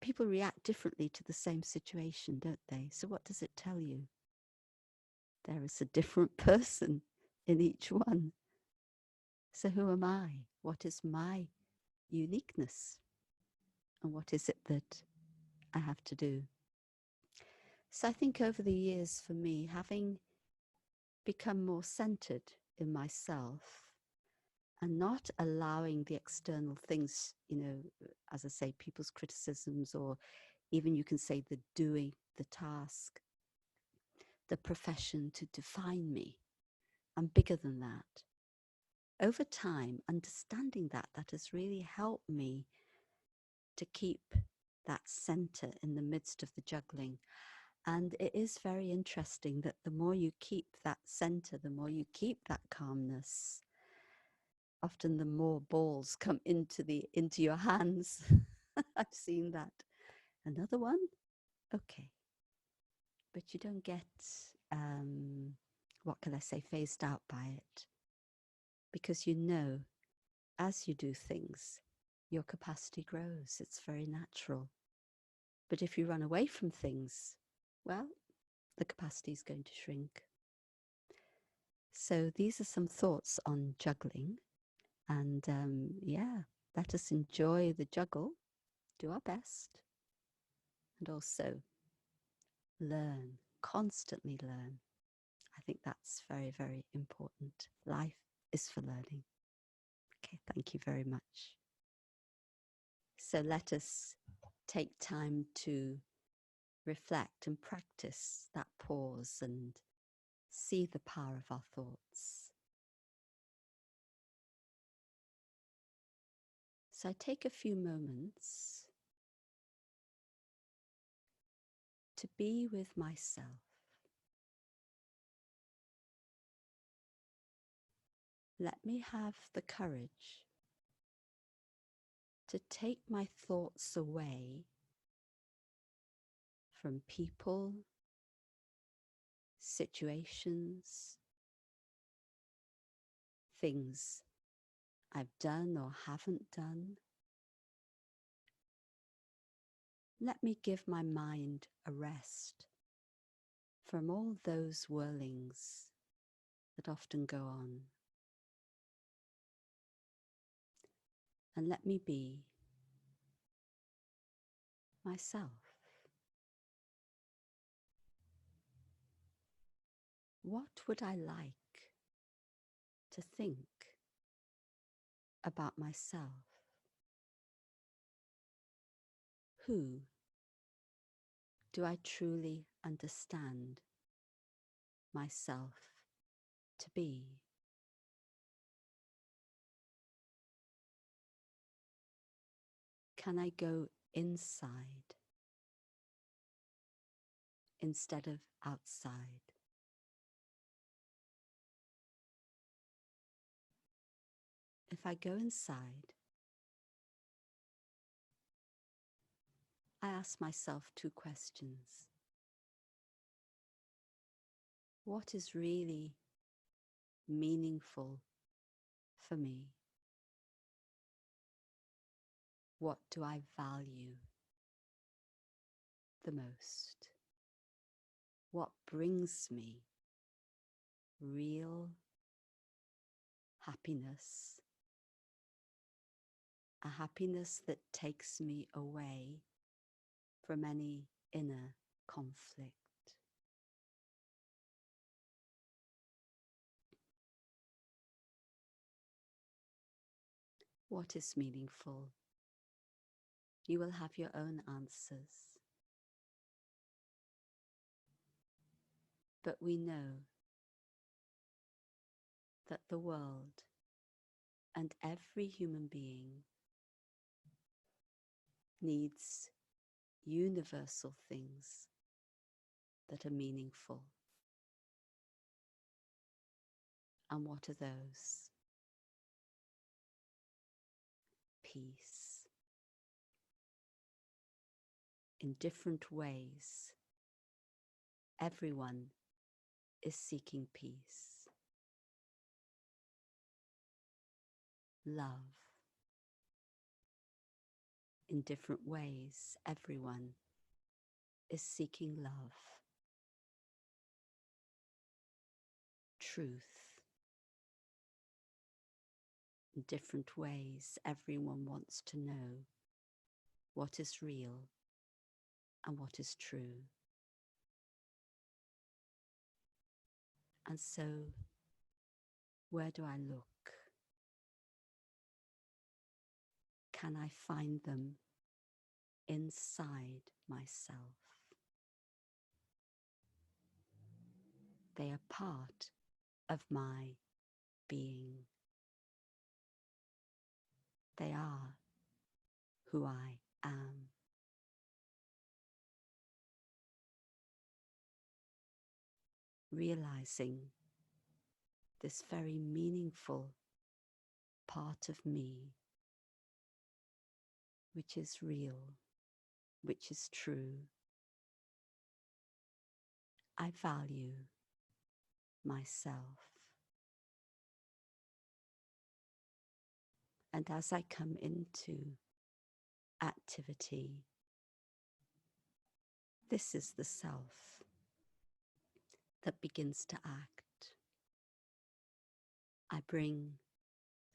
people react differently to the same situation, don't they? So what does it tell you? There is a different person in each one. So who am I? What is my uniqueness? And what is it that I have to do? So I think over the years for me, having become more centered in myself and not allowing the external things, as I say, people's criticisms, or even you can say the doing, the task, the profession to define me. I'm bigger than that. Over time, understanding that has really helped me to keep that center in the midst of the juggling. And it is very interesting that the more you keep that center, the more you keep that calmness, often the more balls come into your hands. I've seen that. Another one? Okay. But you don't get, what can I say, phased out by it. Because as you do things, your capacity grows. It's very natural. But if you run away from things, well, the capacity is going to shrink. So these are some thoughts on juggling. And let us enjoy the juggle, do our best, and also learn, constantly learn. I think think that's very, very important. Life is for learning. Okay, thank you very much. So let us take time to reflect and practice that pause and see the power of our thoughts. So I take a few moments to be with myself. Let me have the courage to take my thoughts away from people, situations, things I've done or haven't done. Let me give my mind a rest from all those whirlings that often go on. And let me be myself. What would I like to think about myself? Who do I truly understand myself to be? Can I go inside instead of outside? If I go inside, I ask myself two questions. What is really meaningful for me? What do I value the most? What brings me real happiness? A happiness that takes me away from any inner conflict. What is meaningful? You will have your own answers. But we know that the world and every human being needs universal things that are meaningful. And what are those? Peace. In different ways, everyone is seeking peace. Love. In different ways, everyone is seeking love. Truth. In different ways, everyone wants to know what is real and what is true. And so, where do I look? Can I find them inside myself? They are part of my being. They are who I am. Realizing this very meaningful part of me, which is real, which is true. I value myself. And as I come into activity, this is the self that begins to act. I bring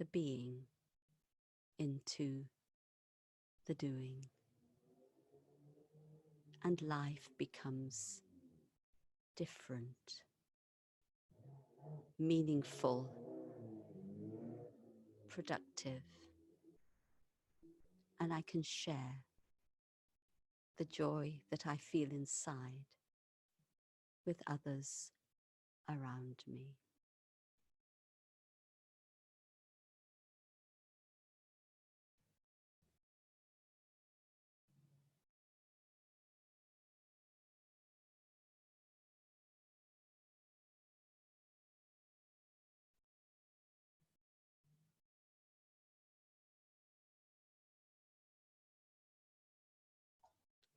the being into the doing, and life becomes different, meaningful, productive, and I can share the joy that I feel inside with others around me.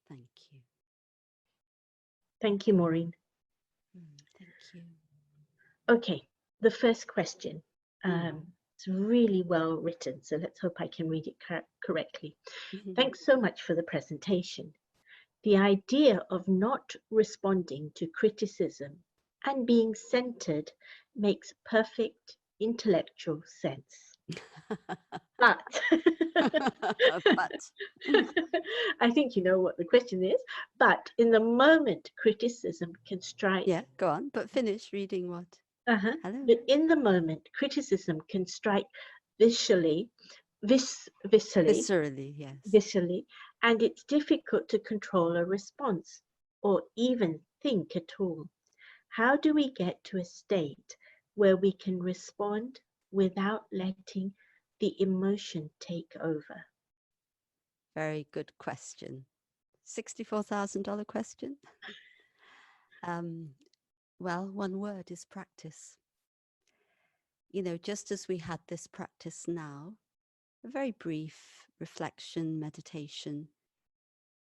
Thank you. Thank you, Maureen. Thank you. Okay, the first question. It's really well written, so let's hope I can read it correctly. Thanks so much for the presentation. The idea of not responding to criticism and being centered makes perfect intellectual sense. But I think you know what the question is. But in the moment, criticism can strike. Yeah, go on, but finish reading what? Hello. Hello. But in the moment, criticism can strike viscerally, Viscerally, yes. viscerally, and it's difficult to control a response or even think at all. How do we get to a state where we can respond without letting the emotion take over? Very good question. $64,000 question. Well, one word is practice. You know, just as we had this practice now, a very brief reflection, meditation,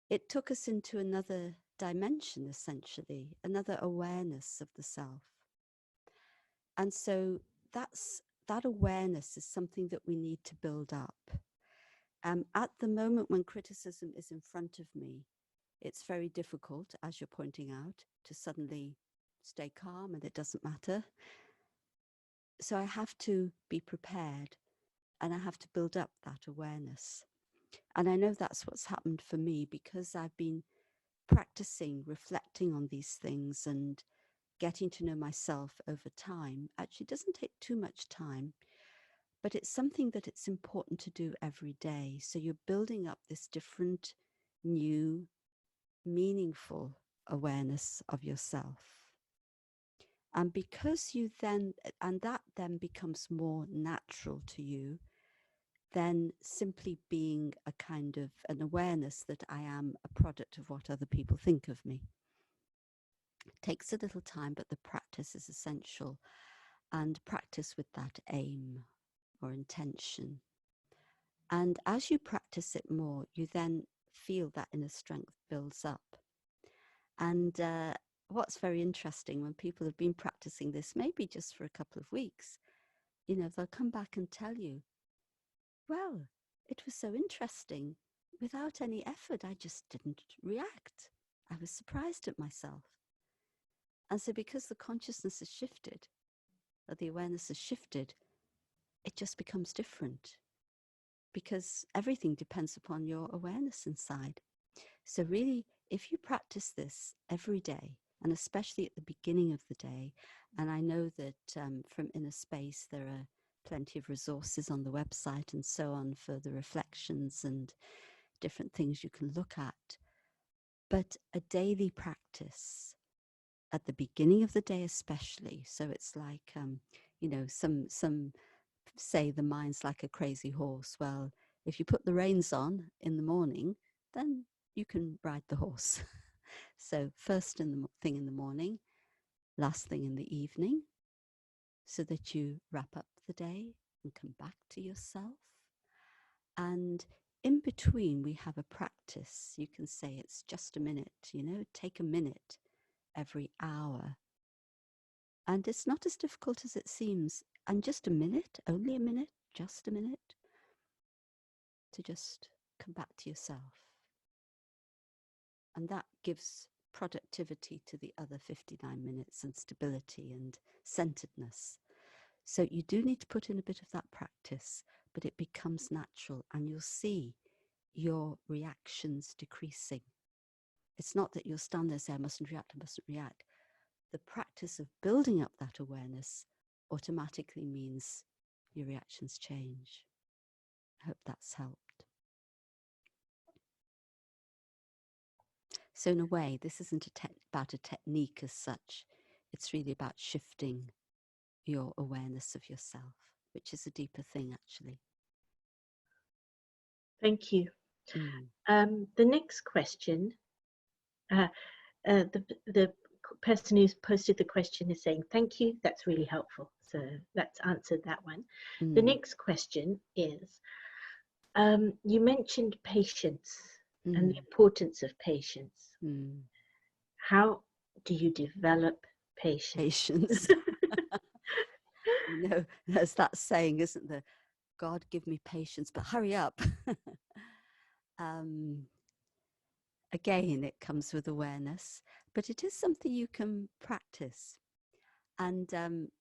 it took us into another dimension, essentially, another awareness of the self. And so that awareness is something that we need to build up. At the moment when criticism is in front of me, it's very difficult, as you're pointing out, to suddenly stay calm and it doesn't matter. So I have to be prepared and I have to build up that awareness. And I know that's what's happened for me because I've been practicing, reflecting on these things and getting to know myself over time. Actually, it doesn't take too much time, but it's something that it's important to do every day. So you're building up this different, new, meaningful awareness of yourself. And because you then, and that then becomes more natural to you than simply being a kind of an awareness that I am a product of what other people think of me. It takes a little time, but the practice is essential, and practice with that aim or intention. And as you practice it more, you then feel that inner strength builds up. And what's very interesting, when people have been practicing this, maybe just for a couple of weeks, you know, they'll come back and tell you, well, it was so interesting. Without any effort, I just didn't react. I was surprised at myself. And so because the consciousness has shifted, or the awareness has shifted, it just becomes different. Because everything depends upon your awareness inside. So really, if you practice this every day, and especially at the beginning of the day, and I know that from Inner Space, there are plenty of resources on the website and so on for the reflections and different things you can look at. But a daily practice at the beginning of the day, especially. So it's like, you know, some say the mind's like a crazy horse. Well, if you put the reins on in the morning, then you can ride the horse. So first thing in the morning, last thing in the evening, so that you wrap up the day and come back to yourself. And in between, we have a practice. You can say it's just a minute, you know, take a minute every hour. And it's not as difficult as it seems. And just a minute, only a minute, just a minute, to just come back to yourself. And that gives productivity to the other 59 minutes and stability and centeredness. So you do need to put in a bit of that practice, but it becomes natural and you'll see your reactions decreasing. It's not that you'll stand there and say, I mustn't react. The practice of building up that awareness automatically means your reactions change. I hope that's helped. So in a way, this isn't about a technique as such. It's really about shifting your awareness of yourself, which is a deeper thing, actually. Thank you. The next question, the person who's posted the question is saying, thank you, that's really helpful. So that's answered that one. The next question is, you mentioned patience and the importance of patience. How do you develop patience? You know, there's that saying, isn't there? God, give me patience, but hurry up. Again, it comes with awareness, but it is something you can practice. And,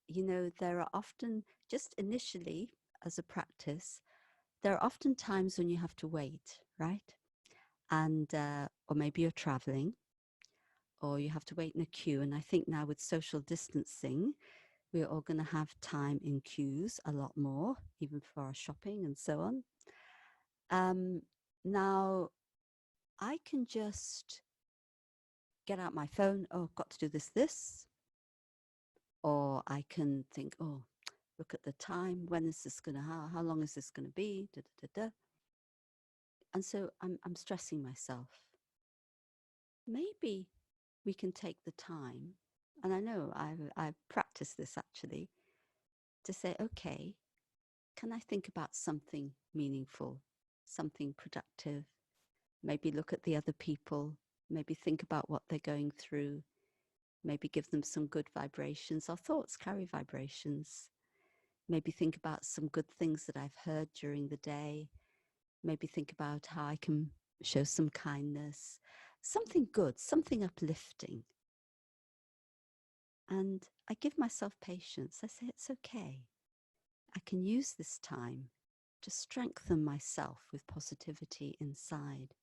you know, there are often, just initially as a practice, there are often times when you have to wait, right? And, or maybe you're traveling, or you have to wait in a queue. And I think now with social distancing, we're all going to have time in queues a lot more, even for our shopping and so on. Now, I can just get out my phone, oh, I've got to do this. Or I can think, oh, look at the time, when is this going to, how long is this going to be? Da, da, da, da. And so I'm stressing myself. Maybe we can take the time, and I know I've practiced this actually, to say, okay, can I think about something meaningful, something productive? Maybe look at the other people, maybe think about what they're going through, maybe give them some good vibrations. Our thoughts carry vibrations. Maybe think about some good things that I've heard during the day. Maybe think about how I can show some kindness, something good, something uplifting. And I give myself patience. I say, it's okay. I can use this time to strengthen myself with positivity inside.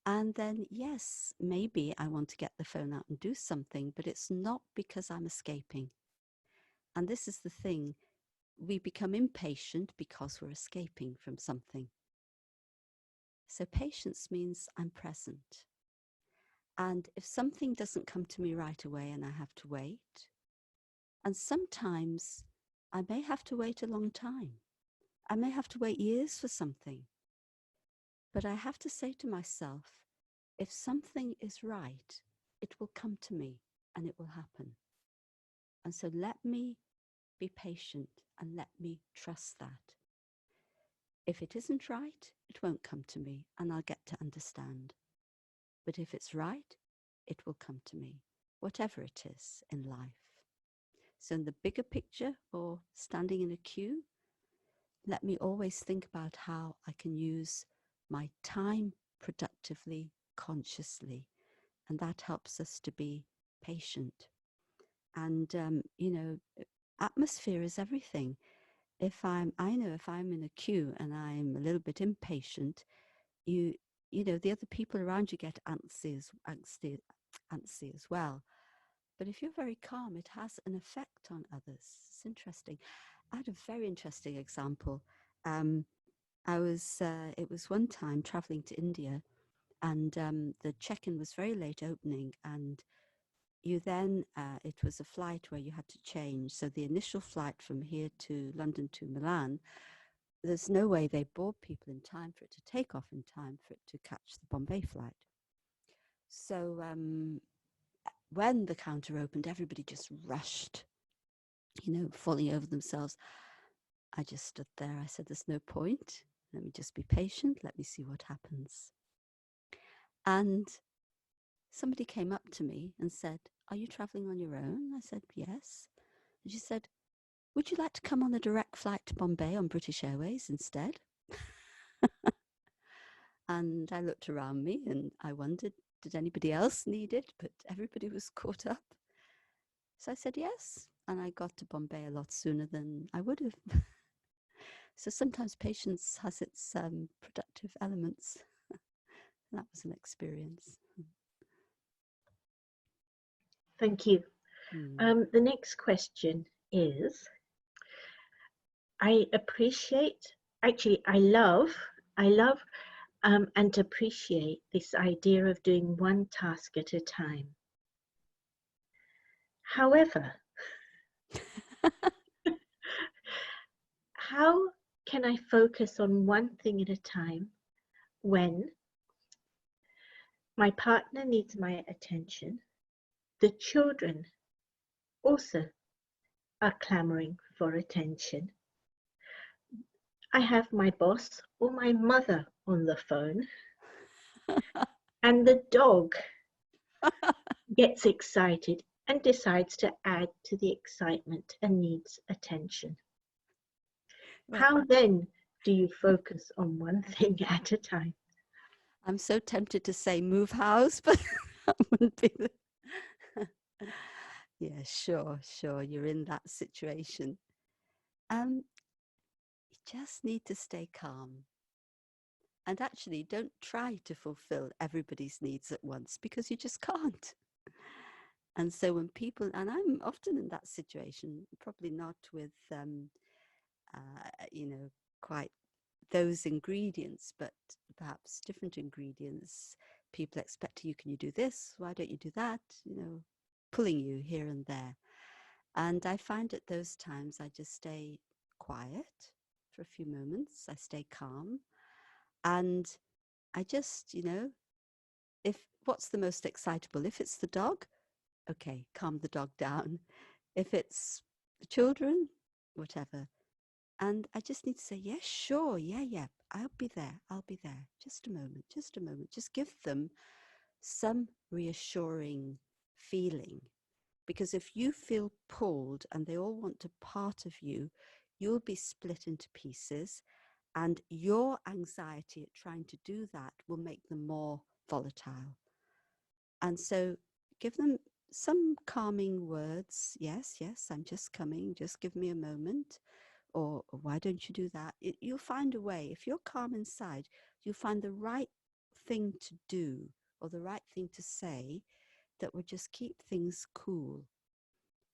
And then, yes, maybe I want to get the phone out and do something, but it's not because I'm escaping. And this is the thing. We become impatient because we're escaping from something. So patience means I'm present. And if something doesn't come to me right away and I have to wait, and sometimes I may have to wait a long time. I may have to wait years for something. But I have to say to myself, if something is right, it will come to me and it will happen. And so let me be patient and let me trust that. If it isn't right, it won't come to me and I'll get to understand. But if it's right, it will come to me, whatever it is in life. So in the bigger picture, or standing in a queue, let me always think about how I can use my time productively, consciously. And that helps us to be patient. And, you know, atmosphere is everything. I know if I'm in a queue and I'm a little bit impatient, you know, the other people around you get antsy as well. But if you're very calm, it has an effect on others. It's interesting. I had a very interesting example. It was one time traveling to India, and the check-in was very late opening, and you then, it was a flight where you had to change. So the initial flight from here to London to Milan, there's no way they board people in time for it to take off in time for it to catch the Bombay flight. So when the counter opened, everybody just rushed, you know, falling over themselves. I just stood there. I said, there's no point. Let me just be patient. Let me see what happens. And somebody came up to me and said, are you traveling on your own? I said, yes. And she said, would you like to come on a direct flight to Bombay on British Airways instead? And I looked around me and I wondered, did anybody else need it? But everybody was caught up. So I said yes. And I got to Bombay a lot sooner than I would have. So sometimes patience has its productive elements. That was an experience. Thank you. The next question is I appreciate, actually, I love and appreciate this idea of doing one task at a time. However, how can I focus on one thing at a time when my partner needs my attention, the children also are clamoring for attention, I have my boss or my mother on the phone, and the dog gets excited and decides to add to the excitement and needs attention. Well, How then do you focus on one thing at a time? I'm so tempted to say move house, but that wouldn't be the... Yeah, sure, sure. You're in that situation. You just need to stay calm. And actually, don't try to fulfill everybody's needs at once because you just can't. And so when people, and I'm often in that situation, probably not with, you know, quite those ingredients, but perhaps different ingredients. People expect you, can you do this? Why don't you do that? You know, pulling you here and there. And I find at those times I just stay quiet for a few moments. I stay calm. And I just, you know, if what's the most excitable? If it's the dog, okay, calm the dog down. If it's the children, whatever. And I just need to say, yes, sure, yeah, I'll be there, I'll be there. Just a moment, just a moment. Just give them some reassuring feeling. Because if you feel pulled and they all want a part of you, you'll be split into pieces. And your anxiety at trying to do that will make them more volatile. And so give them some calming words. Yes, yes, I'm just coming. Just give me a moment. Or why don't you do that? You'll find a way. If you're calm inside, you'll find the right thing to do or the right thing to say that would just keep things cool.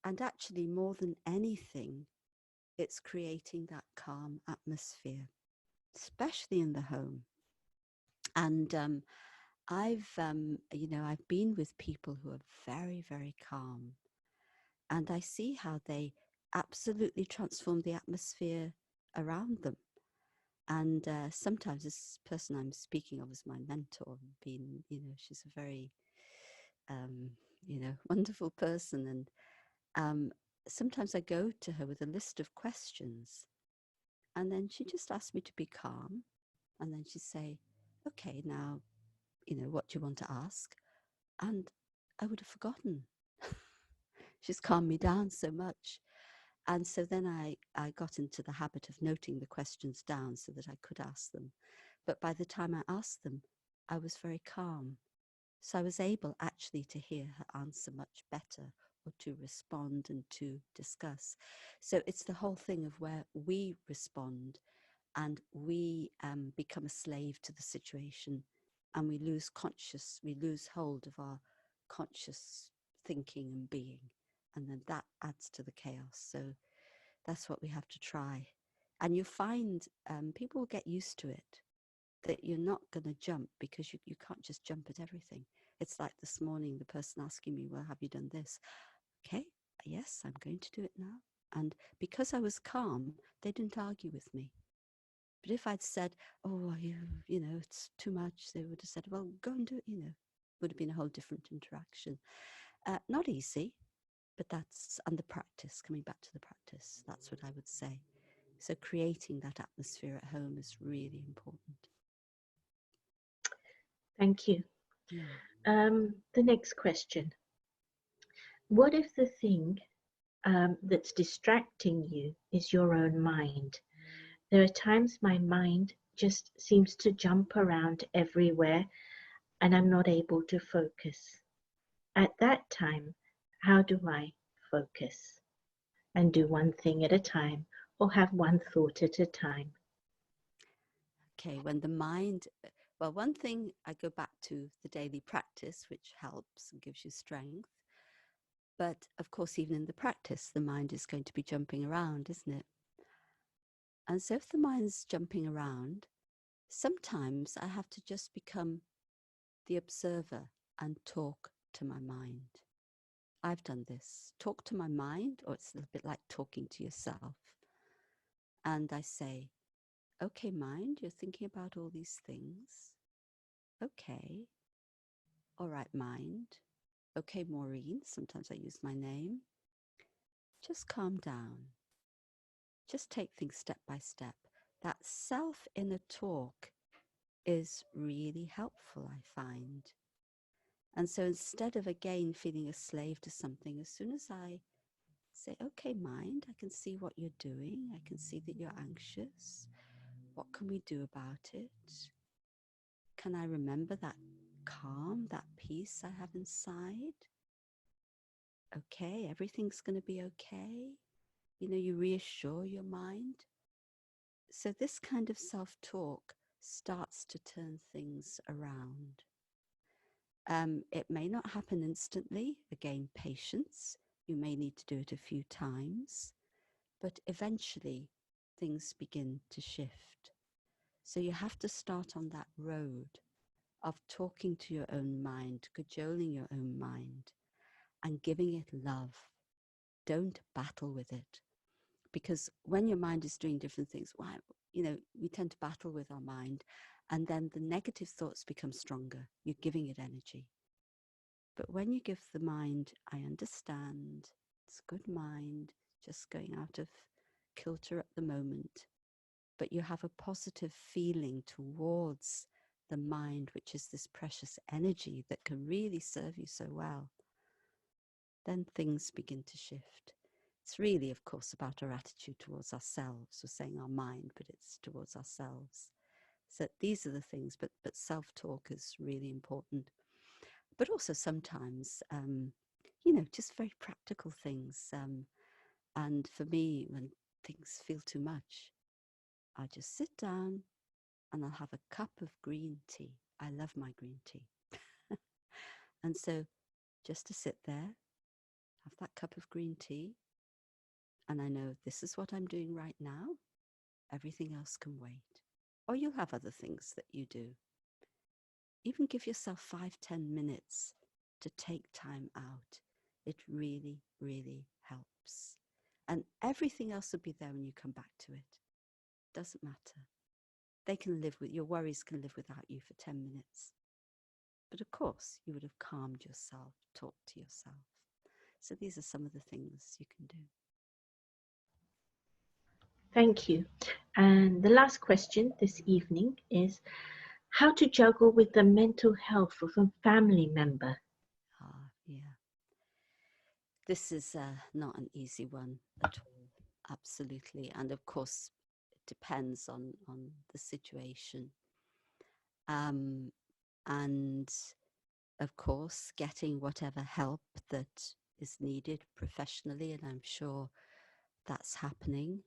And actually, more than anything, it's creating that calm atmosphere, especially in the home. And you know, I've been with people who are very, very calm, and I see how they absolutely transform the atmosphere around them. And sometimes this person I'm speaking of is my mentor. Been, you know, she's a very, you know, wonderful person. And sometimes I go to her with a list of questions, and then she just asks me to be calm, and then she'd say, "Okay, now, you know, what do you want to ask?" And I would have forgotten. She's calmed me down so much. And so then I got into the habit of noting the questions down so that I could ask them. But by the time I asked them, I was very calm. So I was able actually to hear her answer much better, or to respond and to discuss. So it's the whole thing of where we respond and we become a slave to the situation, and we lose hold of our conscious thinking and being. And then that adds to the chaos. So that's what we have to try. And you find people will get used to it, that you're not going to jump, because you can't just jump at everything. It's like this morning, the person asking me, well, have you done this? Okay, yes, I'm going to do it now. And because I was calm, they didn't argue with me. But if I'd said, oh, you know, it's too much, they would have said, well, go and do it, you know. Would have been a whole different interaction. Not easy, but that's, and the practice, coming back to the practice, that's what I would say. So creating that atmosphere at home is really important. Thank you. Yeah. The next question. What if the thing that's distracting you is your own mind? There are times my mind just seems to jump around everywhere and I'm not able to focus. At that time, how do I focus and do one thing at a time, or have one thought at a time? Okay, when the mind, well, one thing, I go back to the daily practice, which helps and gives you strength. But of course, even in the practice, the mind is going to be jumping around, isn't it? And so if the mind's jumping around, sometimes I have to just become the observer and talk to my mind. I've done this. Talk to my mind, or it's a little bit like talking to yourself. And I say, okay, mind, you're thinking about all these things. Okay. All right, mind. Okay, Maureen. Sometimes I use my name. Just calm down. Just take things step by step. That self inner talk is really helpful, I find. And so instead of again feeling a slave to something, as soon as I say, okay, mind, I can see what you're doing. I can see that you're anxious. What can we do about it? Can I remember that calm, that peace I have inside? Okay, everything's going to be okay. You know, you reassure your mind. So this kind of self-talk starts to turn things around. It may not happen instantly. Again, patience. You may need to do it a few times, but eventually things begin to shift. So you have to start on that road of talking to your own mind, cajoling your own mind, and giving it love. Don't battle with it. Because when your mind is doing different things, we tend to battle with our mind, and then the negative thoughts become stronger. You're giving it energy. But when you give the mind, I understand, it's a good mind, just going out of kilter at the moment, but you have a positive feeling towards the mind, which is this precious energy that can really serve you so well, then things begin to shift. It's really, of course, about our attitude towards ourselves. We're saying our mind, but it's towards ourselves. So these are the things, but self-talk is really important. But also sometimes, just very practical things. And for me, when things feel too much, I just sit down and I'll have a cup of green tea. I love my green tea. And so just to sit there, have that cup of green tea, and I know this is what I'm doing right now. Everything else can wait. Or you'll have other things that you do. Even give yourself 5-10 minutes to take time out. It really, really helps. And everything else will be there when you come back to it. Doesn't matter. They can live with, your worries can live without you for 10 minutes. But of course, you would have calmed yourself, talked to yourself. So these are some of the things you can do. Thank you. And the last question this evening is how to juggle with the mental health of a family member. Yeah. This is not an easy one at all, absolutely. And of course, it depends on the situation. And of course, getting whatever help that is needed professionally, and I'm sure that's happening.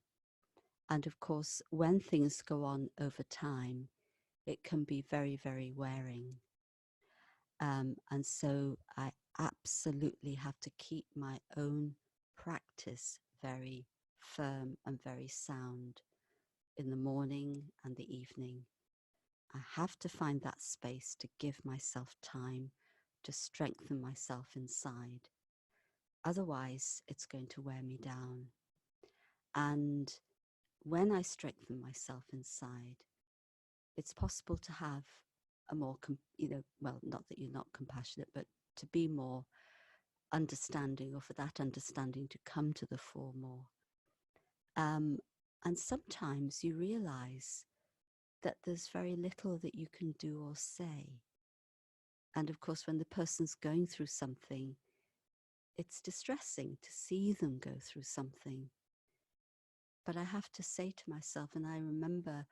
And of course, when things go on over time, it can be very, very wearing. And so I absolutely have to keep my own practice very firm and very sound in the morning and the evening. I have to find that space to give myself time to strengthen myself inside. Otherwise, it's going to wear me down. And when I strengthen myself inside, it's possible to have a more, not that you're not compassionate, but to be more understanding, or for that understanding to come to the fore more. And sometimes you realize that there's very little that you can do or say. And of course, when the person's going through something, it's distressing to see them go through something. But I have to say to myself, and I remember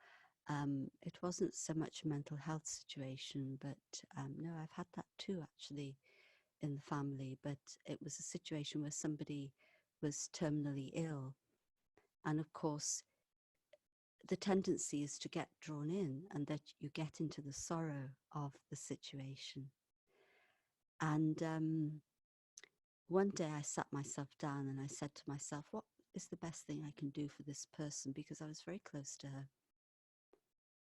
it wasn't so much a mental health situation, but no, I've had that too, actually, in the family. But it was a situation where somebody was terminally ill. And of course, the tendency is to get drawn in, and that you get into the sorrow of the situation. And one day I sat myself down and I said to myself, what is the best thing I can do for this person? Because I was very close to her.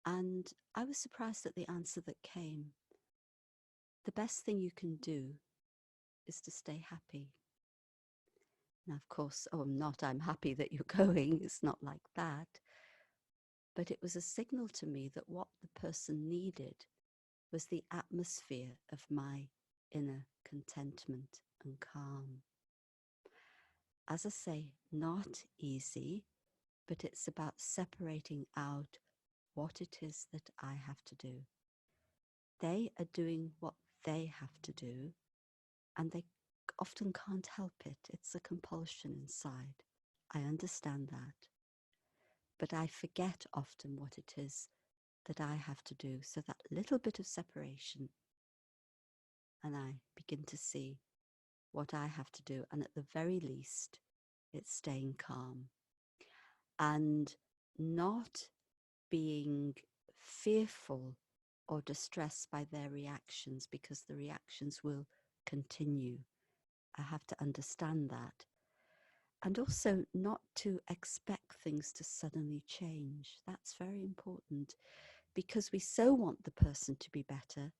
And I was surprised at the answer that came. The best thing you can do is to stay happy. Now, of course, I'm happy that you're going. It's not like that. But it was a signal to me that what the person needed was the atmosphere of my inner contentment and calm. As I say, not easy, but it's about separating out what it is that I have to do. They are doing what they have to do, and they often can't help it. It's a compulsion inside. I understand that. But I forget often what it is that I have to do. So that little bit of separation, and I begin to see what I have to do. And at the very least, it's staying calm and not being fearful or distressed by their reactions, because the reactions will continue. I have to understand that. And also not to expect things to suddenly change. That's very important, because we so want the person to be better.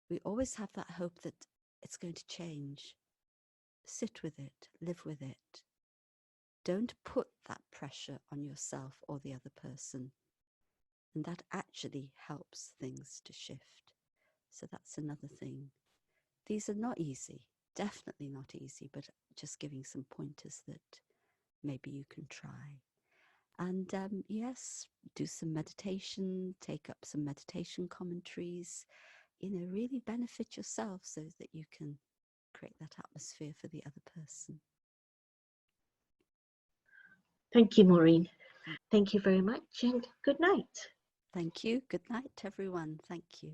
We always have that hope that it's going to change. Sit with it, live with it. Don't put that pressure on yourself or the other person. And that actually helps things to shift. So that's another thing. These are not easy, definitely not easy, but just giving some pointers that maybe you can try. And yes, do some meditation, take up some meditation commentaries, really benefit yourself so that you can create that atmosphere for the other person. Thank you, Maureen. Thank you very much, and good night. Thank you. Good night, everyone. Thank you.